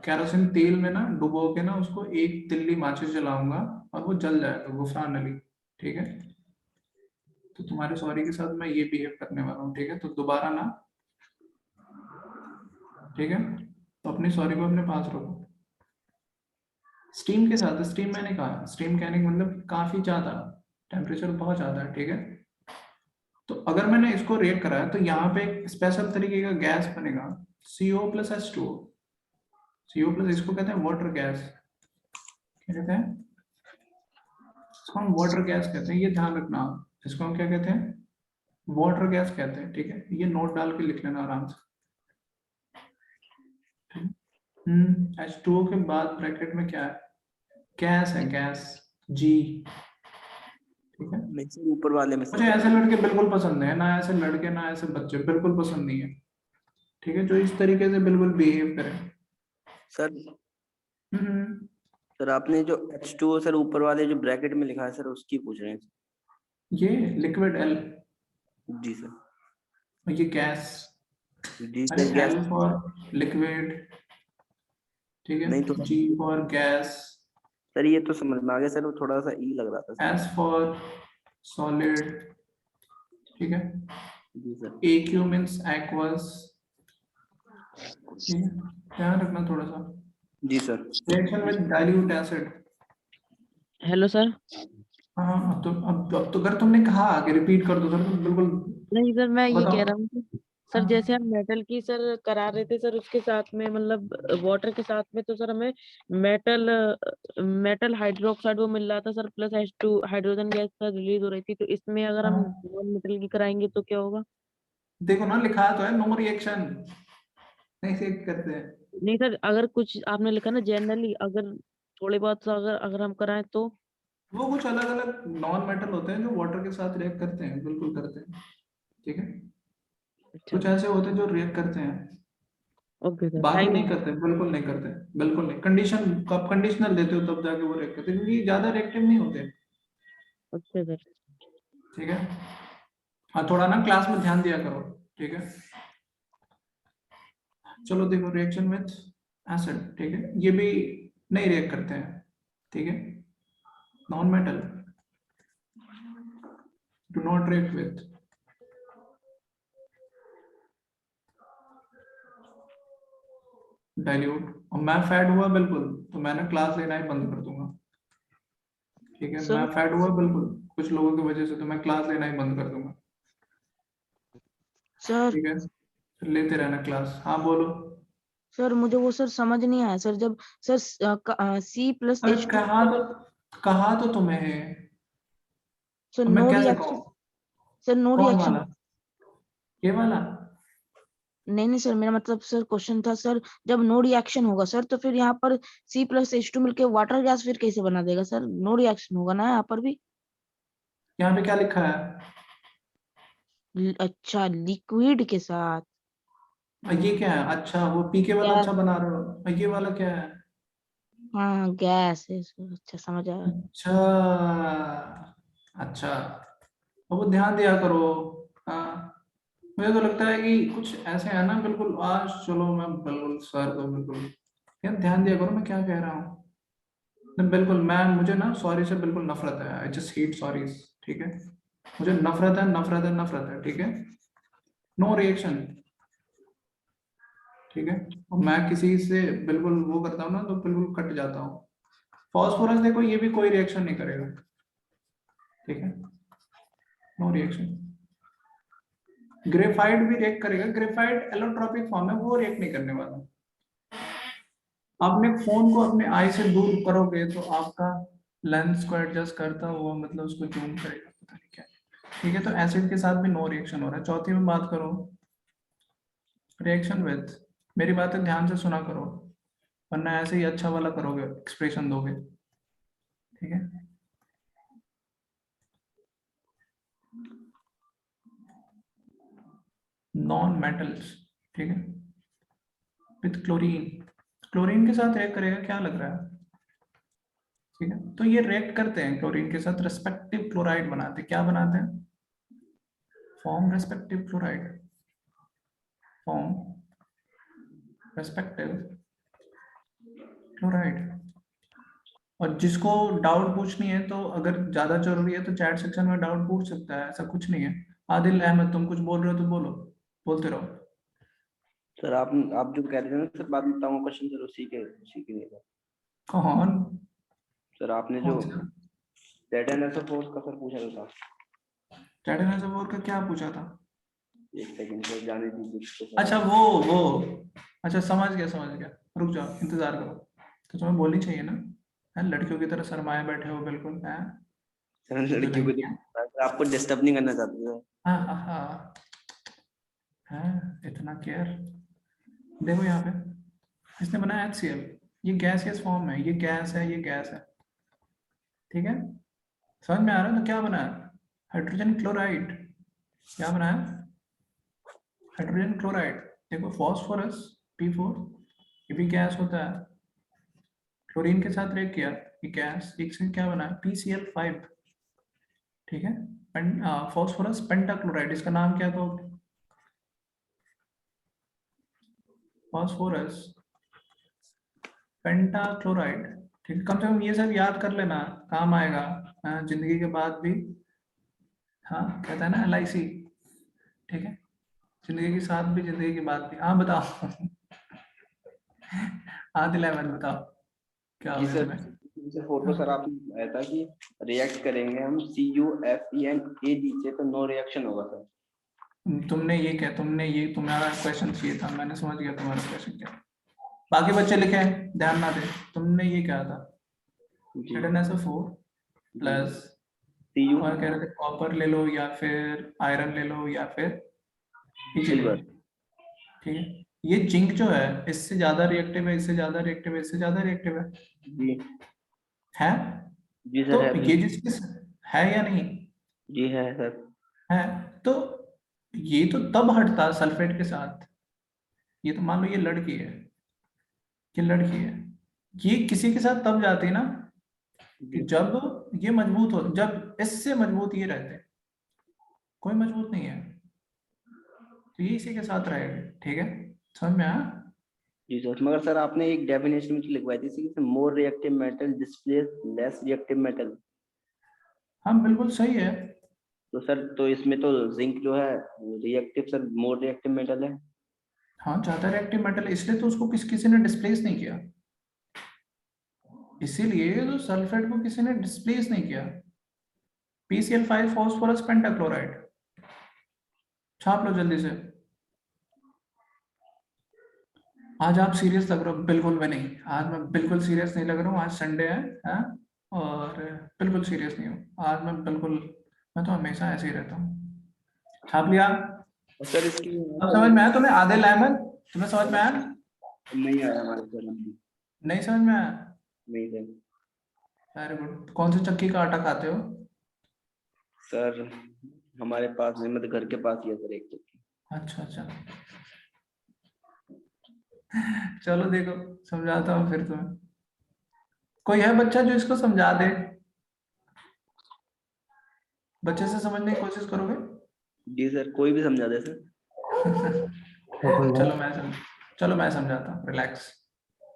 केरोसिन तेल में ना डुबो के ना उसको एक तिल्ली माचिस जलाऊंगा और वो जल जाएगा गुफरान अली, ठीक है। तो तुम्हारे सॉरी के साथ मैं ये बिहेव करने वाला हूँ, ठीक है। तो दोबारा ना, ठीक है, तो अपनी सॉरी को अपने पास रखो। स्टीम के साथ, स्टीम मैंने कहा, स्टीम कहने का मतलब काफी ज्यादा टेम्परेचर बहुत ज्यादा है, ठीक है। तो अगर मैंने इसको रिएक्ट कराया तो यहाँ पे एक स्पेशल तरीके का गैस बनेगा CO + H2O। CO प्लस इसको कहते हैं वाटर गैस, क्या कहते हैं इसको, हम वाटर गैस कहते हैं, ये ध्यान रखना आप। इसको हम क्या कहते हैं, वाटर गैस कहते हैं, ठीक है। ये नोट डाल के लिख लेना आराम से। H2O के बाद ब्रैकेट में क्या है, गैस है, गैस G, ठीक है। ऊपर वाले में मुझे ऐसे लड़के बिल्कुल पसंद है ना, ऐसे लड़के ना ऐसे बच्चे बिल्कुल पसंद नहीं है, ठीक है, जो इस तरीके से बिल्कुल बिहेव करें। सर सर आपने जो H2O सर ऊपर वाले जो ब्रैकेट में लिखा है सर उसकी पूछ रहे हैं। ये लिक्विड L, जी सर। ये गैस, जी अरे sir, gas L for liquid, ठीक है, नहीं तो G फॉर गैस, सर ये तो समझ में आ गया सर, वो थोड़ा सा ई लग रहा था सर। S फॉर सॉलिड, ठीक है। जी सर। AQ मीन्स एक्वस, ठीक है, ध्यान रखना थोड़ा सा। जी sir. Reaction with dilute acid. Hello sir. हाँ, अब तो अगर तुमने कहा आगे रिपीट कर दो सर, तो बिल्कुल नहीं सर, मैं ये बताओ। कह रहा हूँ कि सर हाँ। जैसे हम मेटल की सर करा रहे थे सर, उसके साथ में मतलब वाटर के साथ में तो सर हमें मेटल मेटल हाइड्रोक्साइड वो मिल रहा था sir, plus H2 hydrogen gas sir release हो रही थी। तो इसमें अगर हम हाँ, नॉन मेटल की कराएंगे तो क्या होगा? देखो ना, लिखा तो है नो रिएक्शन, नहीं से करते हैं। नहीं सर, अगर कुछ आपने लिखा ना जनरली, अगर थोड़ी बहुत अगर अगर हम कराएं तो। वो कुछ अलग अलग नॉन मेटल होते हैं जो वाटर के साथ रिएक्ट करते हैं, बिल्कुल करते हैं। ठीक है, अच्छा कुछ ऐसे होते हैं जो रिएक्ट करते हैं, ओके सर, बाकी थैंक नहीं यू। करते, बिल्कुल नहीं करते, बिल्कुल नहीं। कंडीशन कब कंडीशनल देते हो तब जाके वो रिएक्ट करते हैं, क्योंकि ज्यादा रिएक्टिव नहीं होते। Okay sir. ठीक है, हाँ थोड़ा ना क्लास में ध्यान दिया करो। ठीक है, चलो देखो, रिएक्शन विथ एसिड, ठीक है, ये भी नहीं रिएक्ट करते हैं। ठीक है, non metal do not react with dilute. और मैं फैट हुआ बिल्कुल, तो मैंने क्लास लेना ही बंद कर दूंगा। ठीक है, मैं सर फैट हुआ बिल्कुल कुछ लोगों की वजह से, तो मैं क्लास लेना ही बंद कर दूंगा। सर ठीक है, फिर लेते रहना क्लास। हाँ बोलो। सर मुझे वो सर समझ नहीं आया सर, जब सर अरे C+H2 कहा तो तुम्हें है। सर अब मैं नो कैसे रिएक्शन, कहूँ? सर नो कौन रिएक्शन। वाला? ये वाला? नहीं नहीं सर, मेरा मतलब सर क्वेश्चन था सर, जब नो रिएक्शन होगा सर तो फिर यहाँ पर C+H2 मिलके वाटर गैस फिर कैसे बना देगा सर? नो रिएक्शन होगा ना यहाँ पर भी। यहाँ पे क्या लिखा है? अच्छा, लिक्विड के साथ। ये क्या है? अच्छा, वो पी के वाला गैस। अच्छा बना रहे हो, ये वाला क्या है? हाँ गैस है सर, अच्छा समझ आया। अच्छा, अच्छा, अब वो ध्यान दिया करो। हाँ, मुझे तो लगता है कि कुछ ऐसे है ना, बिल्कुल आज चलो मैं बिल्कुल सर को बिल्कुल यार ध्यान दिया करो मैं क्या कह रहा हूँ। नहीं, बिल्कुल मैं, मुझे ना सॉरी से बिल्कुल नफरत है, आई जस्ट हेट सॉरीज। ठीक है, मुझे नफरत है, नफरत है, नफरत है। ठीक है, नो रिएक्शन। ठीक है, और मैं किसी से बिल्कुल वो करता हूँ ना तो बिल्कुल कट जाता हूँ। फॉस्फोरस देखो, ये भी कोई रिएक्शन नहीं करेगा। ठीक है, नो रिएक्शन। ग्रेफाइट भी रिएक्ट करेगा, ग्रेफाइट एलोट्रोपिक फॉर्म है, वो रिएक्ट नहीं करने वाला। आपने फोन को अपने आई से दूर करोगे तो आपका लेंस को एडजस्ट करता हुआ मतलब उसको जूम करेगा, पता नहीं क्या। ठीक है, तो एसिड के साथ भी नो रिएक्शन हो रहा है। चौथी में बात करो, रिएक्शन विथ, मेरी बातें ध्यान से सुना करो, वरना ऐसे ही अच्छा वाला करोगे, एक्सप्रेशन दोगे। ठीक है, नॉन मेटल्स। ठीक है, विथ क्लोरीन, क्लोरीन के साथ रिएक्ट करेगा, क्या लग रहा है? ठीक है, तो ये रिएक्ट करते हैं क्लोरीन के साथ, रेस्पेक्टिव क्लोराइड बनाते हैं। क्या बनाते हैं? Form respective chloride, form respective chloride. और जिसको डाउट पूछनी है तो अगर ज्यादा जरूरी है तो चैट सेक्शन में डाउट पूछ सकता है, ऐसा कुछ नहीं है। आदिल अहमद, तुम कुछ बोल रहे हो तो बोलो, बोलते रहो। सर आप जो कह रहे थे ना सर, बाद में बताऊंगा क्वेश्चन सर, उसी के लिए। कौन? सर आपने जो कौन सा? ZnSO4 का सर पूछा था। चैट सेक्शन का क्या पूछा था? एक सेकंड सर, जाने दीजिए। अच्छा वो अच्छा, समझ गया, रुक जाओ, इंतजार करो। तो तुम्हें बोलनी चाहिए ना, है लड़कियों की तरह शर्माए बैठे हो बिल्कुल है। सर लड़कियों को तो आपको डिस्टर्ब नहीं करना चाहते सर। हाँ हाँ हाँ, है इतना केयर। देखो यहाँ पे इसने बनाया HCl, ये गैसियस फॉर्म है, ये गैस है, ये गैस है। ठीक है, समझ में आ रहा है? तो क्या बनाया? Hydrogen chloride. क्या बनाया? Hydrogen chloride. देखो फॉस्फोरस P4, ये भी गैस होता है, क्लोरीन के साथ रिएक्ट किया, ये गैस, एक से क्या बना? PCl5। ठीक है, फॉस्फोरस पेंटाक्लोराइड, इसका नाम क्या? तो फॉस्फोरस पेंटाक्लोराइड। ठीक है, कम से कम ये सब याद कर लेना, काम आएगा। जिंदगी के बाद भी। हाँ, कहता है ना LIC। ठीक है, जिंदगी के साथ भी, जिंदगी के बाद भी। हाँ बताओ। आदिल अहमद बताओ क्या हो जी गया सर, तुम्हें? जैसे फोटो सर आपने बताया था कि रिएक्ट करेंगे हम CuFe एंड AG से तो नो रिएक्शन होगा सर। तुमने ये तुम्हारा क्वेश्चन चाहिए था, मैंने समझ गया तुम्हारा क्वेश्चन क्या है। बाकी बच्चे लिखे हैं, ध्यान ना दे। तुमने ये क्या था, जी ZnSO4 प्लस Cu और कह रहे थे कॉपर ले लो या फिर आयरन ले लो या फिर Ag ले लो। सिल्वर। ठीक है, ये जिंक जो है इससे ज्यादा रिएक्टिव है, इससे ज्यादा रिएक्टिव है, इससे ज्यादा रिएक्टिव है जी है जी तो सर है ये जिसके है या नहीं जी है सर। है, तो ये तो तब हटता सल्फेट के साथ। ये तो मान लो ये लड़की है, ये लड़की है, ये किसी के साथ तब जाती ना कि जी जब ये मजबूत हो, जब इससे मजबूत ये रहते, कोई मजबूत नहीं है तो ये इसी के साथ रहेगा। ठीक है, समझ में आया? जी सर, मगर सर आपने एक डेफिनेशन में लिखवाई थी कि more reactive metal displace less reactive metal. हाँ बिल्कुल सही है। तो सर तो इसमें तो जिंक जो है reactive sir more reactive metal है। हाँ ज्यादा रिएक्टिव मेटल, इसलिए तो उसको किसी ने डिस्प्लेस नहीं किया, इसीलिए तो सल्फेट को किसी ने डिस्प्लेस नहीं किया। PCl5 फास्फोरस पेंटाक्लोराइड, छाप लो जल्दी से। आज आप सीरियस लग रहे हो? बिल्कुल भी नहीं, आज मैं बिल्कुल सीरियस नहीं लग रहा हूँ, आज संडे है हाँ? और बिल्कुल सीरियस नहीं हूँ आज मैं, बिल्कुल। मैं तो हमेशा ऐसे ही रहता हूँ। छाप लिया? और सर इसकी अब समझ में आया तुम्हें? आदिल अहमद, तुम्हें समझ में आया? नहीं आया हमारे सर अभी। नहीं समझ में आया? नहीं सर। Very good. कौन सी चक्की का आटा खाते हो? सर हमारे पास नहीं, मतलब घर के पास ही है सर एक चक्की। अच्छा अच्छा, चलो देखो समझाता हूँ फिर तुम्हें। कोई है बच्चा जो इसको समझा दे? बच्चे से समझने की कोशिश करोगे? जी सर, कोई भी समझा दे सर। चलो मैं समझाता हूँ, रिलैक्स।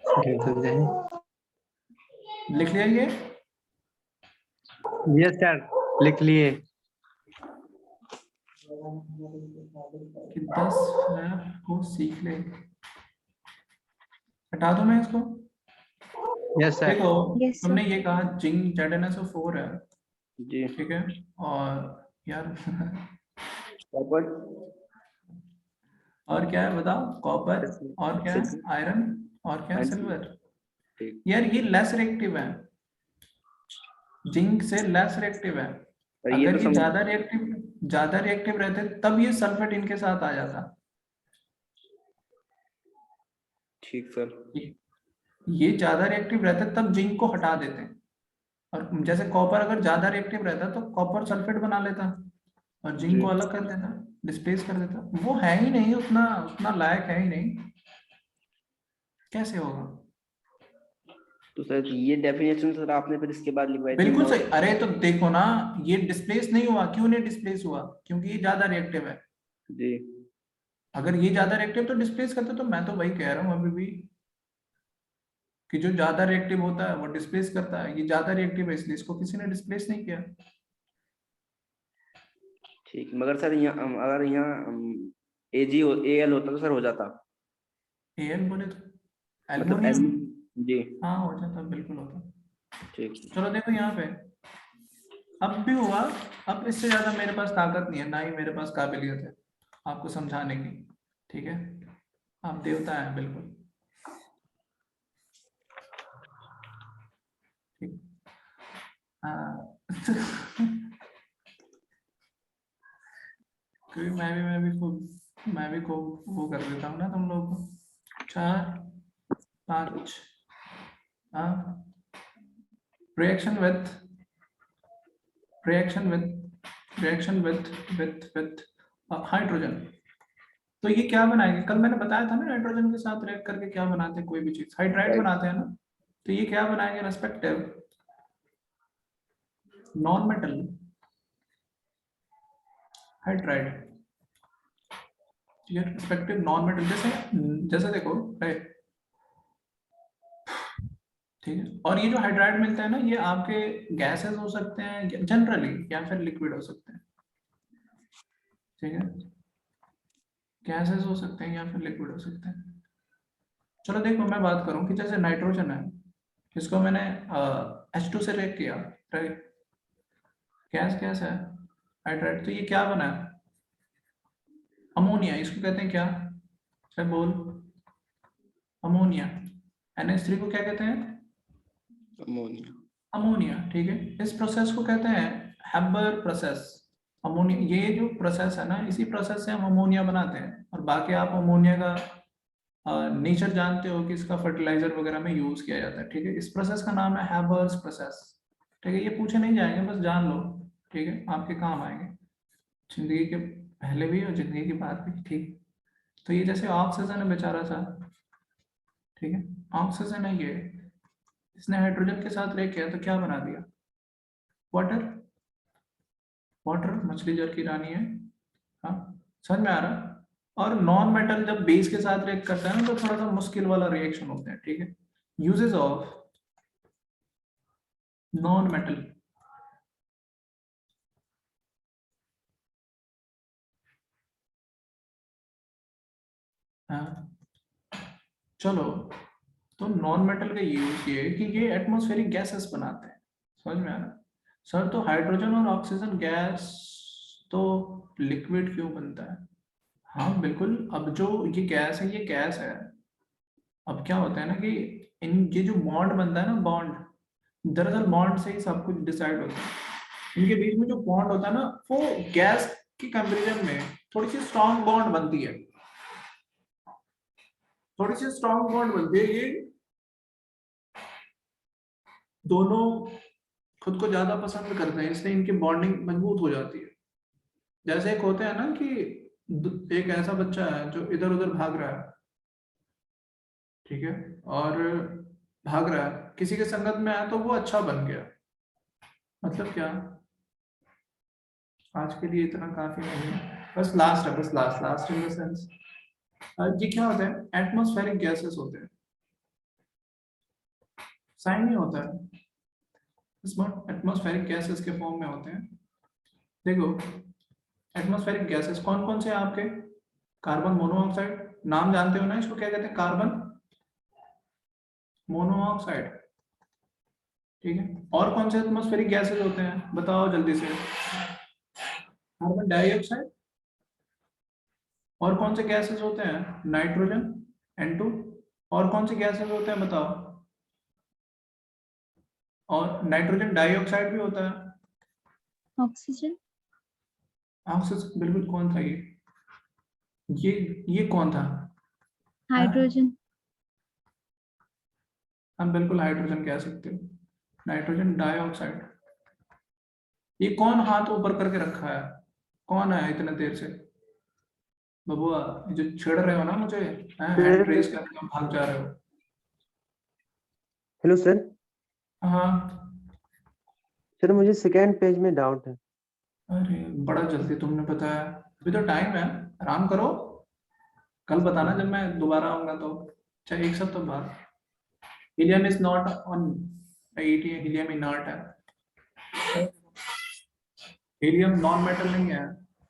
समझाएं। लिख लिया ये? यस सर, लिख लिए। कि 10 फैब को सीख ले। हटा दूं मैं इसको? Yes sir. देखो Yes, तुमने sir. ये कहा जिंक ZnSO4 है, जी ठीक है, और यार कॉपर और क्या है बताओ? कॉपर, और क्या है? सिल्वर आयरन, और क्या है? And silver. ठीक। यार ये लेस रिएक्टिव है, जिंक से लेस रिएक्टिव है। और ये अगर तो ये समझ ज्यादा रिएक्टिव रहते तब ये सल्फेट इनके साथ आ जाता। ठीक सर। ये ज्यादा रिएक्टिव रहते तब जिंक को हटा देते, और जैसे कॉपर अगर ज्यादा रिएक्टिव रहता तो कॉपर सल्फेट बना लेता और जिंक जी को अलग कर देता, डिस्प्लेस कर देता। वो है ही नहीं, उतना उतना लायक है ही नहीं, कैसे होगा? तो सर ये डेफिनेशन सर आपने फिर इसके बाद लिखवाई थी बिल्कुल नो। सही। अरे तो देखो ना, ये डिस्प्लेस नहीं हुआ, क्यों नहीं डिस्प्लेस हुआ? क्योंकि ये ज्यादा रिएक्टिव है। जी अगर ये ज्यादा रिएक्टिव तो डिस्प्लेस करते, तो मैं तो वही कह रहा हूँ अभी भी कि जो ज्यादा रिएक्टिव होता है वो डिस्प्लेस करता है, ये ज्यादा रिएक्टिव है इसलिए इसको किसी ने डिस्प्लेस नहीं किया। ठीक, मगर सर यहाँ अगर यहाँ AG AL होता तो सर हो जाता। Al बोले तो मतलब एल्युमिनियम। जी हाँ हो जाता, बिल्कुल होता। ठीक। चलो देखो यहाँ पे, अब भी हुआ। अब इससे ज्यादा मेरे पास ताकत नहीं है, ना ही मेरे पास काबिलियत है आपको समझाने की। ठीक है, आप देवता हैं बिल्कुल। ठीक, हाँ क्योंकि मैं भी खूब वो कर देता हूँ ना तुम लोग को। 4 5 हाँ, रिएक्शन विथ विथ हाइड्रोजन। तो ये क्या बनाएंगे? कल मैंने बताया था ना, नाइट्रोजन के साथ रिएक्ट करके क्या बनाते हैं, कोई भी चीज हाइड्राइड बनाते हैं ना। तो ये क्या बनाएंगे? Respective non metal hydride. ये रेस्पेक्टिव नॉन मेटल, जैसे देखो राइट, ठीक है। और ये जो हाइड्राइड मिलता है ना, ये आपके गैसेस हो सकते हैं जनरली, या फिर लिक्विड हो सकते हैं। ठीक है, गैसेस हो सकते हैं या फिर लिक्विड हो सकते हैं। चलो देखो मैं बात करूं कि जैसे नाइट्रोजन है, इसको मैंने H2 से रिएक्ट किया, राइट, गैस गैस है, राइट, तो ये क्या बना है, अमोनिया, इसको कहते हैं क्या, चल बोल, अमोनिया। NH3 को क्या कहते हैं, अमोनिया। अमोनिया, ठीक है। इस प्रोसेस को कहते हैं हैबर प्रोसेस। अमोनिया, ये जो प्रोसेस है ना, इसी प्रोसेस से हम अमोनिया बनाते हैं। और बाकी आप अमोनिया का नेचर जानते हो कि इसका फर्टिलाइजर वगैरह में यूज किया जाता है, ठीक है। इस प्रोसेस का नाम है हैबर्स प्रोसेस, ठीक है। ये पूछे नहीं जाएंगे, बस जान लो, ठीक है, आपके काम आएंगे जिंदगी के पहले भी और जिंदगी के बाद भी, ठीक। तो ये जैसे ऑक्सीजन है बेचारा सा, ठीक है, ऑक्सीजन है ये, इसने हाइड्रोजन के साथ रिएक्ट किया तो क्या बना दिया, वाटर। वाटर मछली जल की रानी है, हाँ, समझ में आ रहा। और नॉन मेटल जब बेस के साथ रिएक्ट करता है ना, तो थोड़ा सा मुश्किल वाला रिएक्शन होता है, ठीक है। यूजेस ऑफ नॉन मेटल, हाँ, चलो, तो नॉन मेटल का यूज ये है कि ये एटमॉस्फेरिक गैसेस बनाते हैं, समझ में आ रहा। सर तो हाइड्रोजन और ऑक्सीजन गैस तो लिक्विड क्यों बनता है, हाँ बिल्कुल। अब जो ये गैस है, ये गैस है। अब क्या होता है ना कि इन ये जो बॉन्ड बनता है ना, बॉन्ड, दरअसल बॉन्ड से ही सब कुछ डिसाइड होता है। इनके बीच में जो बॉन्ड होता है ना, वो गैस के कंपैरिजन में थोड़ी सी स्ट्रॉन्ग बॉन्ड बनती है, थोड़ी सी स्ट्रॉन्ग बॉन्ड बनती है। ये दोनों खुद को ज्यादा पसंद करते हैं, इसलिए इनकी बॉन्डिंग मजबूत हो जाती है। जैसे एक होते हैं ना कि एक ऐसा बच्चा है जो इधर उधर भाग रहा है, ठीक है, और भाग रहा है, किसी के संगत में आया तो वो अच्छा बन गया, मतलब क्या, आज के लिए इतना काफी नहीं है, बस लास्ट है, बस last, last in the sense ये क्या होता है, एटमॉस्फेरिक गैसेस होते हैं, साइन नहीं होता है, इसमें एटमॉस्फेरिक गैसेस के फॉर्म में होते हैं। देखो एटमॉस्फेरिक गैसेस कौन कौन से हैं आपके, कार्बन मोनोऑक्साइड, नाम जानते हो ना इसको, क्या कहते हैं, कार्बन मोनोऑक्साइड, ठीक है। और कौन से एटमॉस्फेरिक गैसेस होते हैं, बताओ जल्दी से, कार्बन डाइऑक्साइड, और कौन से गैसेस होते हैं, नाइट्रोजन N2, और कौन से गैसेस होते हैं बताओ, और नाइट्रोजन डाइऑक्साइड भी होता है, ऑक्सीजन, ऑक्सीजन, बिल्कुल। कौन था ये कौन था, हाइड्रोजन, हम बिल्कुल हाइड्रोजन कह सकते हो, नाइट्रोजन डाइऑक्साइड। ये कौन हाथ ऊपर करके रखा है, कौन है इतने देर से, बबुआ, ये जो छेड़ रहे हो ना मुझे, हैंड रेस करके भाग जा रहे हो। Hello sir. हाँ, सर मुझे सेकेंड पेज में डाउट है। अरे बड़ा जल्दी तुमने बताया, अभी तो टाइम है, आराम करो, कल बताना जब मैं दोबारा आऊंगा तो, चाहे एक सप्ताह बाद। Helium is not on ET, helium inert है, हीलियम नॉन मेटल नहीं है,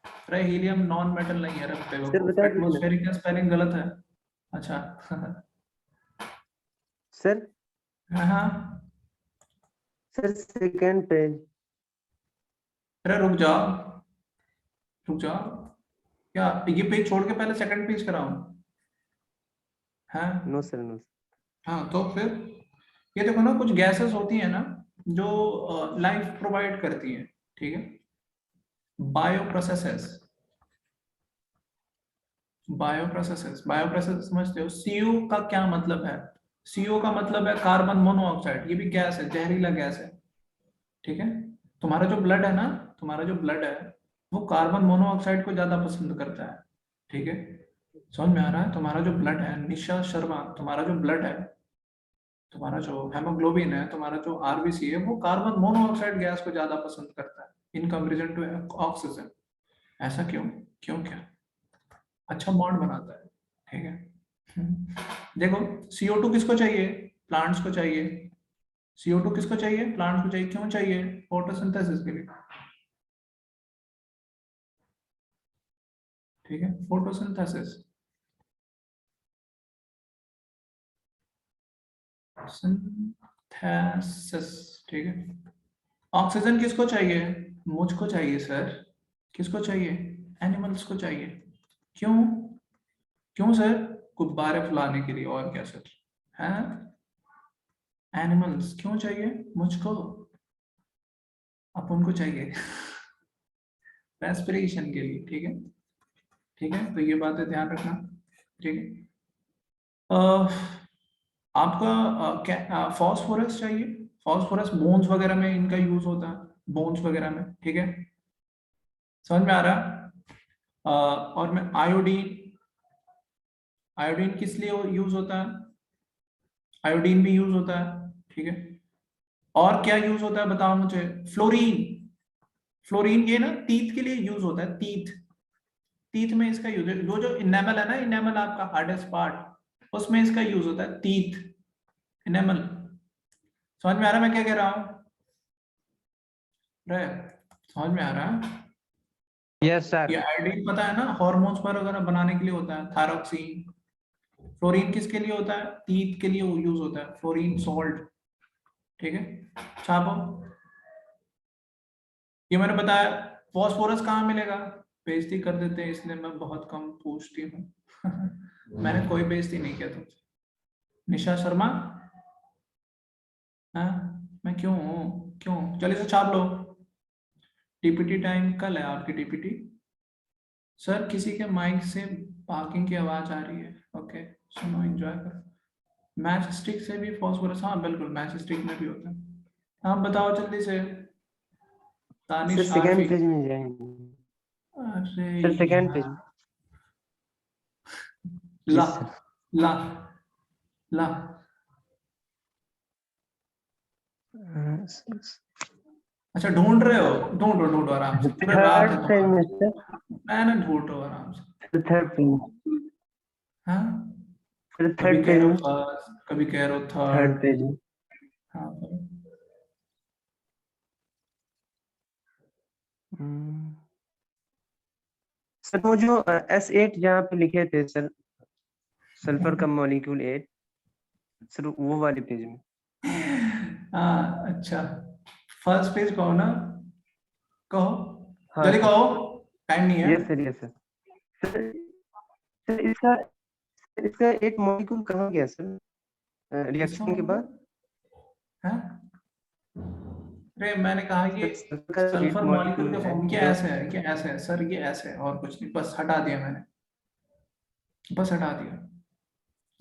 अरे हीलियम नॉन मेटल नहीं है, रखते सर हो, बता दीजिए ना। एटमॉस्फेरिक का स्पेलिंग गलत है, अच्छा सर हाँ, सर सेकेंड पेज। अरे रुक जाओ, रुक जाओ, क्या ये पेज छोड़ के पहले सेकंड पेज कराऊं, हाँ नो सर, नो। हाँ, तो फिर ये देखो ना, कुछ गैसेस होती है ना जो लाइफ प्रोवाइड करती हैं, ठीक है, bio processes, bio processes, bio process समझते हो। CO का क्या मतलब है, CO का मतलब है कार्बन मोनोऑक्साइड, ये भी गैस है, जहरीला गैस है, ठीक है। तुम्हारा जो ब्लड है ना, तुम्हारा जो ब्लड है, वो कार्बन मोनोऑक्साइड को ज्यादा पसंद करता है, ठीक है, समझ में आ रहा है। तुम्हारा जो ब्लड है, निशा शर्मा, तुम्हारा जो ब्लड है, तुम्हारा जो हेमोग्लोबिन है, तुम्हारा जो RBC है, वो कार्बन मोनोऑक्साइड गैस को ज्यादा पसंद करता है इन कंपेरिजन टू ऑक्सीजन। ऐसा क्यों, क्यों क्या, अच्छा बॉन्ड बनाता है, ठीक है। देखो CO2 किसको चाहिए, प्लांट्स को चाहिए, CO2 किसको चाहिए, प्लांट्स को चाहिए, क्यों चाहिए, फोटोसिंथेसिस के लिए, ठीक है, फोटोसिंथेसिस। सिंथेसिस, ठीक है। ऑक्सीजन किसको चाहिए? मुझको चाहिए सर। किसको चाहिए? एनिमल्स को चाहिए। क्यों? क्यों सर? गुब्बारे फुलाने के लिए, और क्या सर? हैं? एनिमल्स क्यों चाहिए मुझको? अपन को चाहिए रेस्पिरेशन के लिए, ठीक है। ठीक है, तो ये बातें ध्यान रखना, ठीक है। आपका क्या फास्फोरस चाहिए? फास्फोरस बोन्स वगैरह में इनका यूज होता है, बोन्स वगैरह में, ठीक है। समझ में आ रहा है? और में आयोडीन, आयोडीन किस लिए यूज होता है? आयोडीन भी यूज होता है, ठीक है। और क्या यूज होता है बताओ मुझे? फ्लोरीन, फ्लोरीन ये ना टीथ के लिए यूज होता है, टीथ, टीथ में इसका यूज है। जो इनेमल है ना, इनेमल आपका हार्डेस्ट पार्ट, उसमें इसका यूज होता है, टीथ, इनेमल। समझ में आ रहा है मैं क्या कह रहा हूं? समझ में आ रहा है? Yes sir. ये आयोडीन पता है ना, हार्मोन्स पर अगर बनाने के लिए होता है, थायरोक्सिन। फ्लोरीन किसके लिए होता है? टीथ के लिए यूज होता है, फ्लोरीन सॉल्ट, ठीक है। छापो, ये मैंने बताया। फास्फोरस कहाँ मिलेगा? बेइज्जती कर देते हैं इसलिए मैं बहुत कम पूछती हूँ मैंने कोई बेइज्जती नहीं किया तुमसे। निशा शर्मा, हाँ मैं क्यों हूँ? क्यों? चलिए इसे छाप लो। टीपीटी टाइम कल है आपकी टीपीटी। सर किसी के माइक से पार्किंग की आवाज आ रही है, ओके सुनो एंजॉय करो। मैच स्टिक से भी फास्फोरस, हाँ बिल्कुल मैच स्टिक में भी होता है। हाँ बताओ जल्दी से। सर तानिश सेकंड आरफी, पेज में जाएंगे। अरे सर सेकंड पेज यार, में। ला जी सर। ला ला अच्छा ढूंढ रहे हो? ढूंढो ढूंढो आराम से, पूरे रात है थर्ड पेज में तुम्हारे। सर। मैंने ढूंढो आराम से। थर्ड पेज में। हाँ, सर कभी थर्ड कह पेज रहे हो में। फर्स्ट, कभी कह रहे हो थर्ड थर्ड। पेज में। हाँ सर वो जो S8 जहाँ पे लिखे थे सर, सल्फर का मॉलिक्यूल 8, सर वो वाले पेज में। हाँ अच्छा, फर्स्ट पेज कहो ना, कहो हाँ जल्दी सर। कहो, टाइम नहीं है। Yes sir, yes sir. Sir sir इसका इसका एक मॉलिक्यूल कहाँ गया सर किसका रिएक्शन के बाद? है? अरे मैंने कहा ये सर सल्फर का एक सल्फर मॉलिक्यूल मॉलिक्यूल का है फॉर्म क्या जो। ऐसे है, क्या ऐसे है सर? ये ऐसे है और कुछ नहीं, बस हटा दिया मैंने, बस हटा दिया।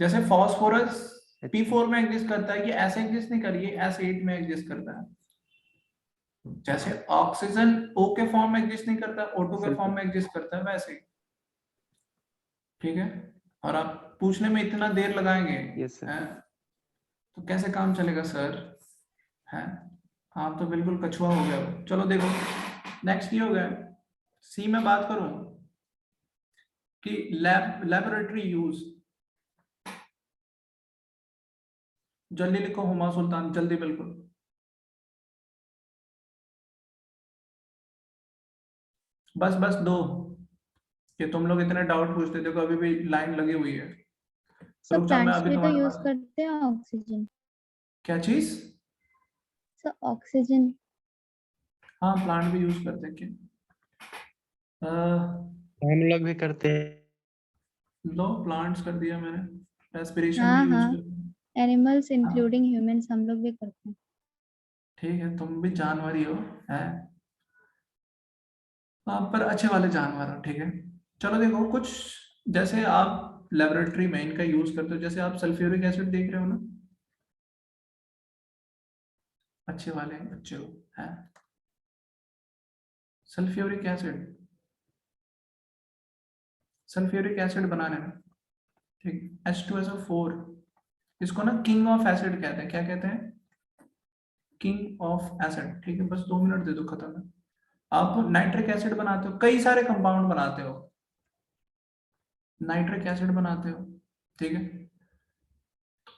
जैसे फास्फोरस अच्छा P4 में एग्जिस्ट करता है, ये ऐसे एग्जिस्ट नहीं करिए, S8 में एग्जिस्ट करता है। जैसे ऑक्सीजन O के फॉर्म में एग्जिस्ट नहीं करता, O2 के फॉर्म सल्फर। में एग्जिस्ट करता है, वैसे ही, ठीक है। और आप पूछने में इतना देर लगाएंगे, यस सर। हैं? तो कैसे काम चलेगा सर? हैं? आप तो बिल्कुल कछुआ हो गया हो। चलो देखो नेक्स्ट ये हो गया। सी में बात करूं कि लेबोरेटरी यूज, जल्दी लिखो हुमा सुल्तान, जल्दी बिल्कुल। बस बस दो, कि तुम लोग इतने डाउट पूछते, देखो अभी भी लाइन लगी हुई है। सब रुक जाओ मैं प्लांट्स अभी भी तो तुम्हारे यूज पास। करते हैं ऑक्सीजन। क्या चीज? सब ऑक्सीजन। हाँ हाँ प्लांट भी यूज करते हैं क्या? हम लोग भी करते हैं। लो प्लांट्स कर दिया मैंने, रेस्पिरेशन भी हाँ यूज हाँ, करते एनिमल्स हैं। हाँ, इंक्लूडिंग ह्यूमंस हम लोग भी करते हैं। ठीक है तुम भी जानवर ही हो, है? हाँ पर अच्छे वाले जानवर हो, ठीक है। चलो देखो कुछ, जैसे आप लेबोरेटरी में इनका यूज करते हो, जैसे आप सल्फ्यूरिक एसिड देख रहे हो ना, अच्छे वाले बच्चे हो, है? सल्फ्यूरिक एसिड, सल्फ्यूरिक एसिड बनाने में, ठीक, H2SO4, इसको ना किंग ऑफ एसिड कहते हैं। क्या कहते हैं? किंग ऑफ एसिड, ठीक है। बस 2 मिनट दे दो, खत्म है। आप नाइट्रिक एसिड बनाते हो, कई सारे कंपाउंड बनाते हो, नाइट्रिक एसिड बनाते हो, ठीक है।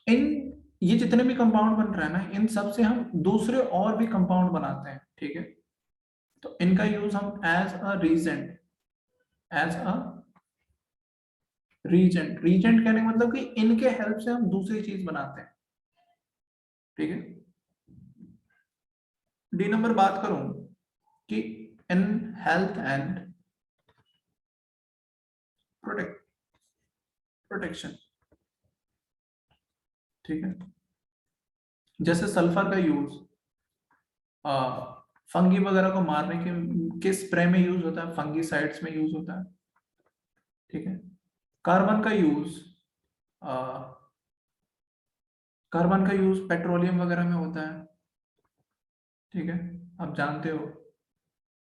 इन ये जितने भी कंपाउंड बन रहे हैं ना, इन सब से हम दूसरे और भी कंपाउंड बनाते हैं, ठीक है। तो इनका यूज हम as a reagent, as a reagent, reagent कहने का मतलब कि इनके हेल्प से हम दूसरी चीज बनाते हैं, ठीक है। डी नंबर बात करूं कि इन हेल्थ एंड प्रोटेक्शन, ठीक है, जैसे सल्फर का यूज फंगी वगैरह को मारने के स्प्रे में यूज होता है, फंगीसाइड्स में यूज होता है, ठीक है। कार्बन का यूज पेट्रोलियम वगैरह में होता है, ठीक है, आप जानते हो,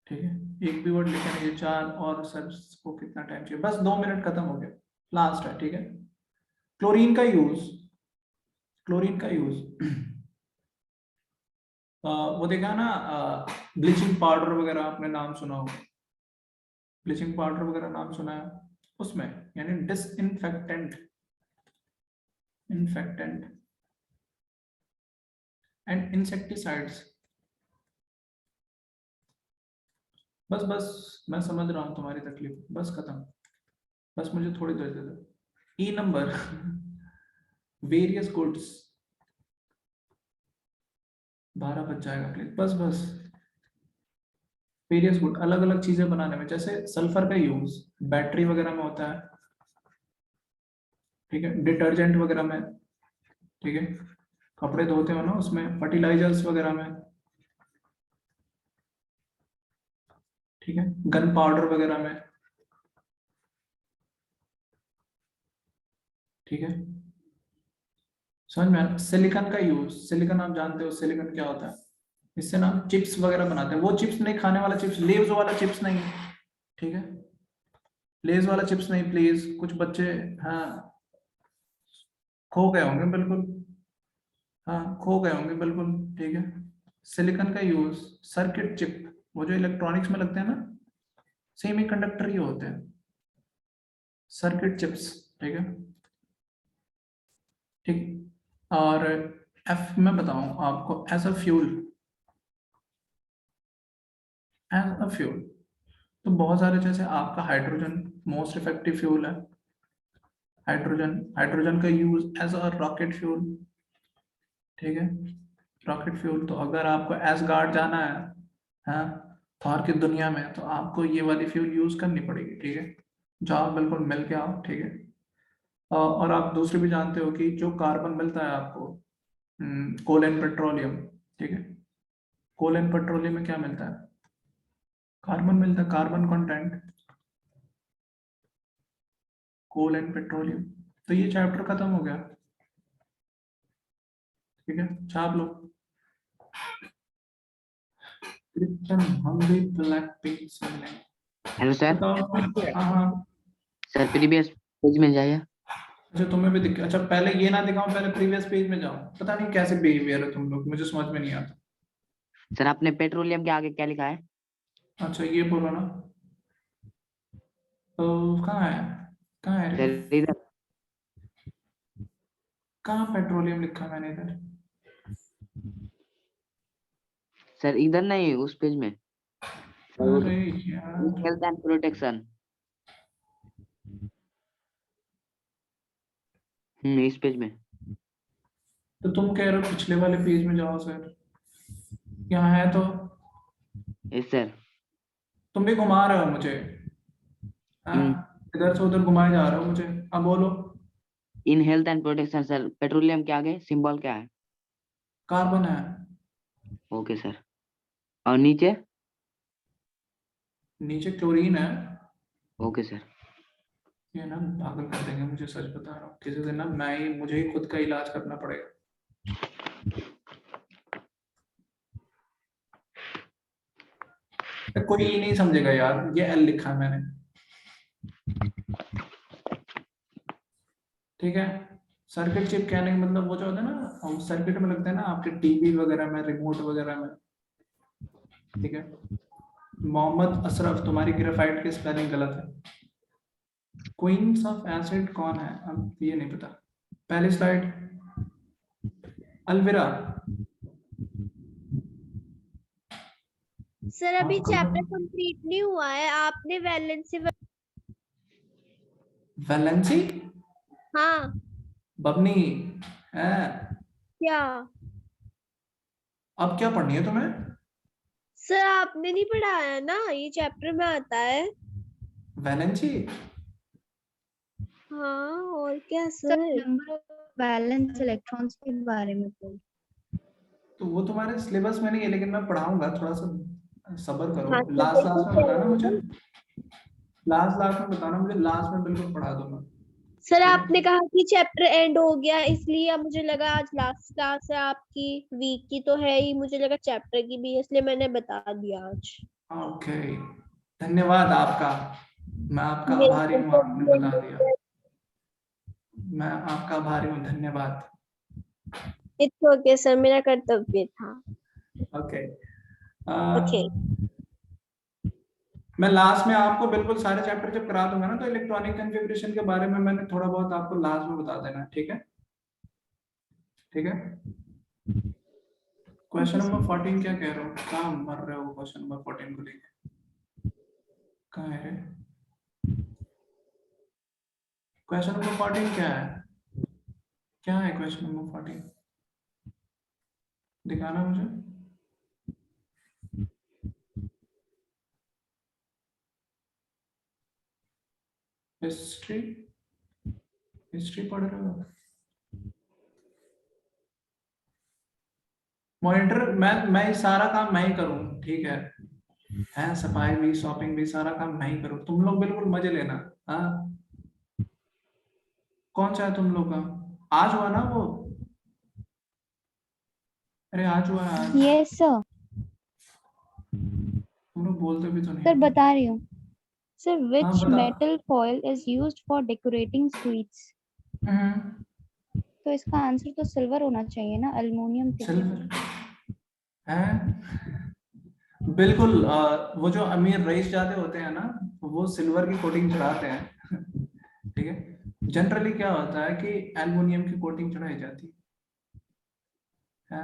ठीक है। एक भी वर्ड लिखे नहीं, 4 और सर को कितना टाइम चाहिए, बस 2 मिनट, खत्म हो गया, लास्ट है, ठीक है। क्लोरीन का यूज वो देखा ना, ब्लीचिंग पाउडर वगैरह आपने नाम सुना होगा, ब्लीचिंग पाउडर वगैरह नाम सुना है, उसमें यानी डिसइंफेक्टेंट एंड इंसेक्टिसाइड्स। बस मैं समझ रहा हूं तुम्हारी तकलीफ, बस खत्म, बस मुझे थोड़ी देर दे दो। ई नंबर वेरियस गुड्स, 12 बज जाएगा प्लीज, बस वेरियस गुड, अलग अलग चीजें बनाने में, जैसे सल्फर का यूज बैटरी वगैरह में होता है, ठीक है, डिटर्जेंट वगैरह में, ठीक है, कपड़े धोते हो ना उसमें, फर्टिलाइजर्स वगैरह में, ठीक है, गन पाउडर वगैरह में, ठीक है। समझ में? सिलिकॉन का यूज, सिलिकॉन आप जानते हो सिलिकॉन क्या होता है, इससे ना चिप्स वगैरह बनाते हैं, वो चिप्स नहीं, खाने वाला चिप्स, लेज वाला चिप्स नहीं, ठीक है, लेज वाला चिप्स नहीं प्लीज, कुछ बच्चे हाँ खो गए होंगे बिल्कुल, हाँ खो गए होंगे बिल्कुल, ठीक है। सिलिकॉन का यूज सर्किट चिप, वो जो इलेक्ट्रॉनिक्स में लगते हैं ना, सेमी कंडक्टर ही होते हैं, सर्किट चिप्स, ठीक है, ठीक। और एफ में बताऊं आपको, एज अ फ्यूल, तो बहुत सारे, जैसे आपका हाइड्रोजन मोस्ट इफेक्टिव फ्यूल है, हाइड्रोजन का use as a rocket fuel, ठीक है, रॉकेट फ्यूल। तो अगर आपको एसगार्ड जाना है, हाँ, थॉर की दुनिया में, तो आपको ये वाली फ्यूल यूज करनी पड़ेगी, ठीक है, जाओ बिल्कुल मिल के आओ, ठीक है। और आप दूसरी भी जानते हो कि जो कार्बन मिलता है आपको, कोल एंड पेट्रोलियम, ठीक है, कोल एंड पेट्रोलियम में क्या मिलता है, कार्बन मिलता है, carbon content, coal and petroleum. तो ये चैप्टर खत्म हो गया, ठीक है, छाप लो। क्रिप्टन हम भी ब्लैक पिंक से मिले। Hello sir. बताओ। हाँ सर प्रीवियस पेज में जाइए। अच्छा, तुम्हें भी दिख, अच्छा पहले ये ना दिखाऊं, पहले प्रीवियस पेज में जाओ, पता नहीं कैसे बिहेवियर है तुम लोग, मुझे समझ में नहीं आता। सर आपने पेट्रोलियम के आगे क्या लिखा है? अच्छा ये बोलो ना, तो कहाँ है, कहाँ है रे, सर इधर। कहाँ पेट्रोलियम लिखा है मैंने इधर? सर इधर नहीं, उस पेज में। अरे यार, हेल्थ एंड प्रोटेक्शन। इस पेज में। तो तुम कह रहे हो पिछले वाले पेज में जाओ सर, यहाँ है तो। Yes sir. तुम भी घुमा रहे हो मुझे, हाँ, इधर से उधर घुमाए जा रहे हो मुझे, अब बोलो। In health and protection sir, petroleum के आगे सिंबल क्या है? कार्बन है। Okay sir. और नीचे? नीचे क्लोरीन है। Okay sir. ये ना पागल कर देंगे मुझे, सच बता रहा हूँ, किसी दिन ना मुझे ही खुद का इलाज करना पड़ेगा। कोई ही नहीं समझेगा यार, ये एल लिखा है मैंने, ठीक है। सर्किट चिप कहने का मतलब वो जो होता है ना, सर्किट में लगता है ना आपके टीवी वगैरह में, रिमोट वगैरह में, ठीक है। मोहम्मद अशरफ, तुम्हारी ग्रेफाइट की स्पेलिंग गलत है। क्वींस ऑफ एसिड कौन है, अब ये नहीं पता। पहली स्लाइड, अलविरा। सर अभी चैप्टर कंप्लीट नहीं हुआ है, आपने वैलेंसी हाँ बबनी है क्या? अब क्या पढ़नी है तुम्हें? सर आपने नहीं पढ़ाया ना, ये चैप्टर में आता है। वैलेंसी? हाँ और क्या sir sir. Number of valence electrons के बारे में बोल। तो वो तुम्हारे सिलेबस में नहीं है, लेकिन मैं पढ़ाऊंगा, थोड़ा सा सब्र करो। हाँ लास्ट में बताना मुझे, लास्ट में बताना मुझे, लास्ट में बिल्कुल पढ़ा दूंगा। सर ठीक है? आपने कहा कि चैप्टर एंड हो गया, इसलिए अब मुझे लगा आज लास्ट क्लास है आपकी, वीक की तो है ही, मुझे लगा चैप्टर की भी है, इसलिए मैंने बता दिया आज। ओके, धन्यवाद आपका, मैं आपका आभारी हूँ, आपने बता दिया, मैं आपका आभारी हूँ, धन्यवाद। इट्स ओके सर, मेरा कर्तव्य था। ओके, ओके मैं लास्ट में आपको बिल्कुल सारे चैप्टर जब करा दूंगा ना, तो इलेक्ट्रॉनिक कॉन्फ़िगरेशन के बारे में मैंने थोड़ा बहुत आपको लास्ट में बता देना, ठीक है? ठीक है। क्वेश्चन नंबर 14 क्या कह रहे हो? कहाँ मर रहे हो क्वेश्चन नंबर 14 को लेके? कहाँ है? क्वेश्चन नंबर 14 क्या है? क्या है क्वेश्चन नंबर 14? दिखाना मुझे। हिस्ट्री, हिस्ट्री पढ़ रहे हो? मॉनिटर, मैं सारा काम मैं ही करूँ, ठीक है? सफाई भी, शॉपिंग भी, सारा काम मैं ही करूँ, तुम लोग बिल्कुल मजे लेना। हाँ, कौन सा है तुम लोग का? आज हुआ ना वो? अरे आज हुआ है आज। Yes sir. तुम लोग बोलते भी तो नहीं सर हो। बता रही हूँ। सर विच बता। Metal foil is used for decorating sweets? तो इसका आंसर तो सिल्वर होना चाहिए ना, एल्युमिनियम टिके। सिल्वर है बिल्कुल। वो जो अमीर रईस जाते होते हैं ना, वो सिल्वर की कोटिंग चढ़ाते हैं। ठीक है, जनरली क्या होता है कि एल्युमिनियम की कोटिंग चढ़ाई जाती है।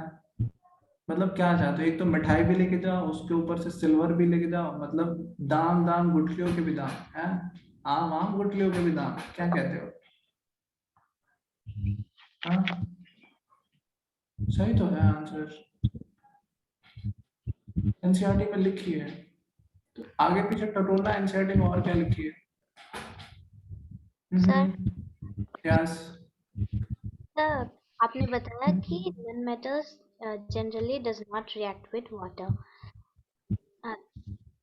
मतलब क्या चाहते हो? एक तो मिठाई भी लेके जाओ, उसके ऊपर से सिल्वर भी लेके जाओ, मतलब दाम दाम गुठलियों के भी दाम है, आम आम गुठलियों के भी दाम, क्या कहते हो? हाँ, सही तो है आंसर, एनसीईआरटी में लिखी है, तो आगे पीछे टटोलना। एनसीईआरटी में और क्या लिखी है? यस सर आपने बताया कि non metals generally does not react with water,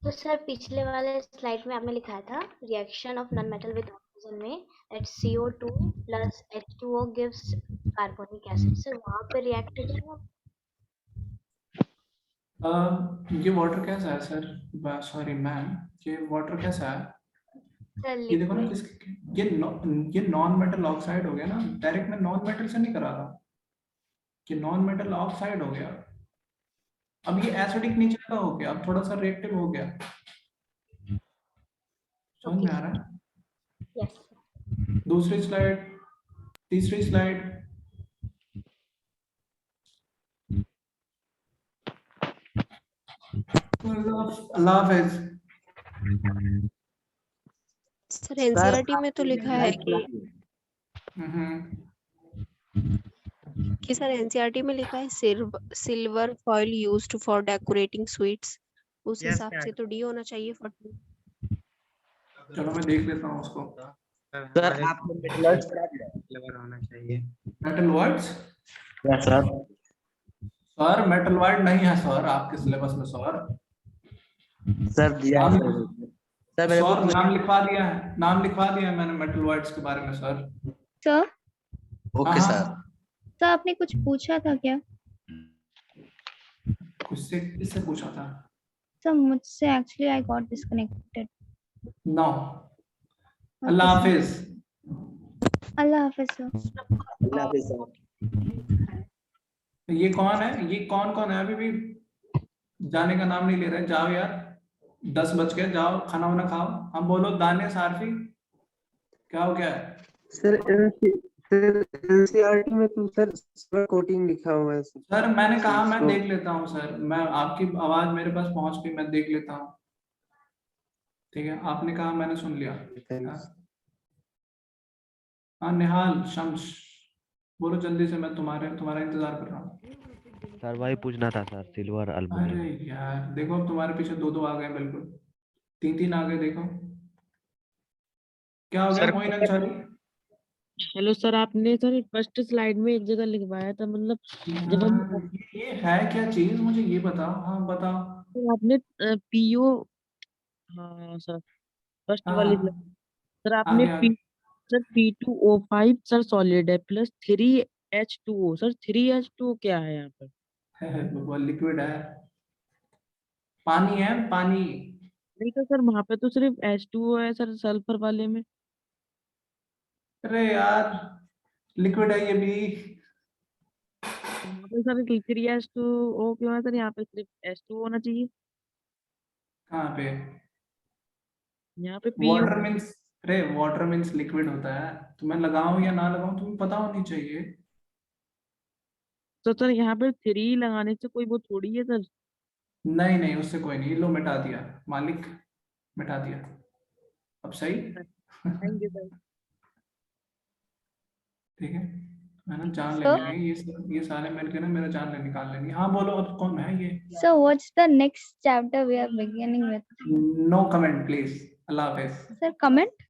तो सर पिछले वाले स्लाइड में आपने लिखा था reaction of non metal with oxygen में एट CO2 plus H2O gives carbonic acid, sir वहां पे रिएक्ट करेगा? ये वाटर कैसा है सर? सॉरी मैम, ये वाटर कैसा है? सर ये देखो ना, लिक्विड। ये नॉन मेटल ऑक्साइड हो गया ना, डायरेक्ट मैं नॉन मेटल से नहीं करा रहा, कि नॉन मेटल ऑक्साइड हो गया। अब ये एसिडिक नेचर का हो गया, अब थोड़ा सा रिएक्टिव हो गया, समझ में आ रहा है? यस। दूसरी स्लाइड, तीसरी स्लाइड। अल्लाह हाफिज। सर एनसीईआरटी में तो लिखा है कि सर एनसीईआरटी में लिखा है silver foil used for decorating sweets, उस हिसाब से तो डी होना चाहिए 14। चलो मैं देख लेता हूँ उसको। सर आपको मेटल वर्ड्स पढ़ा दिया, फ्लेवर होना चाहिए। Metal words? Yes sir. Sir metal word नहीं है सर आपके सिलेबस में सर। सर दिया है सर मेरे सर बुक नाम में। लिखवा दिया है, नाम लिखवा दिया है मैंने मेटल वर्ड्स के बारे में sir. Sir okay sir. Sir आपने कुछ पूछा था क्या? किससे किससे पूछा था? सर मुझसे actually I got disconnected. No. अल्लाह हाफिज। अल्लाह हाफिज सर। अल्लाह हाफिज सर। ये कौन है? ये कौन कौन है? अभी भी जाने का नाम नहीं ले रहे। जाओ यार, 10 बज गए, जाओ खाना वाना खाओ। हम बोलो दानिश आरफी, क्या हो गया? सर एनसीईआरटी में तो सर सिल्वर कोटिंग लिखा हुआ है सर मैंने कहा मैं इसको- देख लेता हूँ सर, मैं आपकी आवाज मेरे पास पहुंच गई, मैं देख लेता हूँ। ठीक है, आपने कहा, मैंने सुन लिया। हाँ निहाल शम्स, बोलो जल्दी से, मैं तुम्हारा इंतजार कर रहा हूँ। सर वही पूछना था सर, सिल्वर अरे एल्युमिनियम। यार देखो अब तुम्हारे पीछे दो दो आ गए, बिल्कुल 3-3 आ गए। देखो क्या हो गया sir Moin Ansari? Hello sir, आपने सर फर्स्ट स्लाइड में एक जगह लिखवाया था, मतलब जब हम यार ये है क्या चीज, मुझे ये बताओ। हाँ बताओ। सर आपने पीओ, हाँ सर फर्स्ट हाँ वाली हाँ, सर आपने आगे पी आगे। सर P2O5 सर सॉलिड है प्लस 3H2O। सर 3H2O क्या है यहाँ पर? वो लिक्विड है, पानी है पानी। नहीं तो सर वहां पे तो सिर्फ H2O है सर, सल्फर वाले में। अरे यार लिक्विड है ये भी। यहाँ पे सर 3H2O क्यों है सर? यहाँ पे सिर्फ H2O होना चाहिए। कहाँ पे? यहाँ पे PO। वाटर मीन्स, अरे वाटर मीन्स लिक्विड होता है। तो मैं लगाऊं या ना लगाऊं तुम्हें पता होनी चाहिए। तो सर यहाँ पे 3 लगाने से कोई वो थोड़ी है सर। नहीं नहीं, उससे कोई नहीं। लो मिटा दिया मालिक, मिटा दिया। अब सही। Thank you sir. ठीक है, है ना, जान ले So, लेंगे ये सारे मिलके ना मेरा जान ले निकाल लेंगे। हाँ बोलो अब कौन है ये? so what's the next chapter we are beginning with? No comment please. अल्लाह हाफिज। Sir, comment?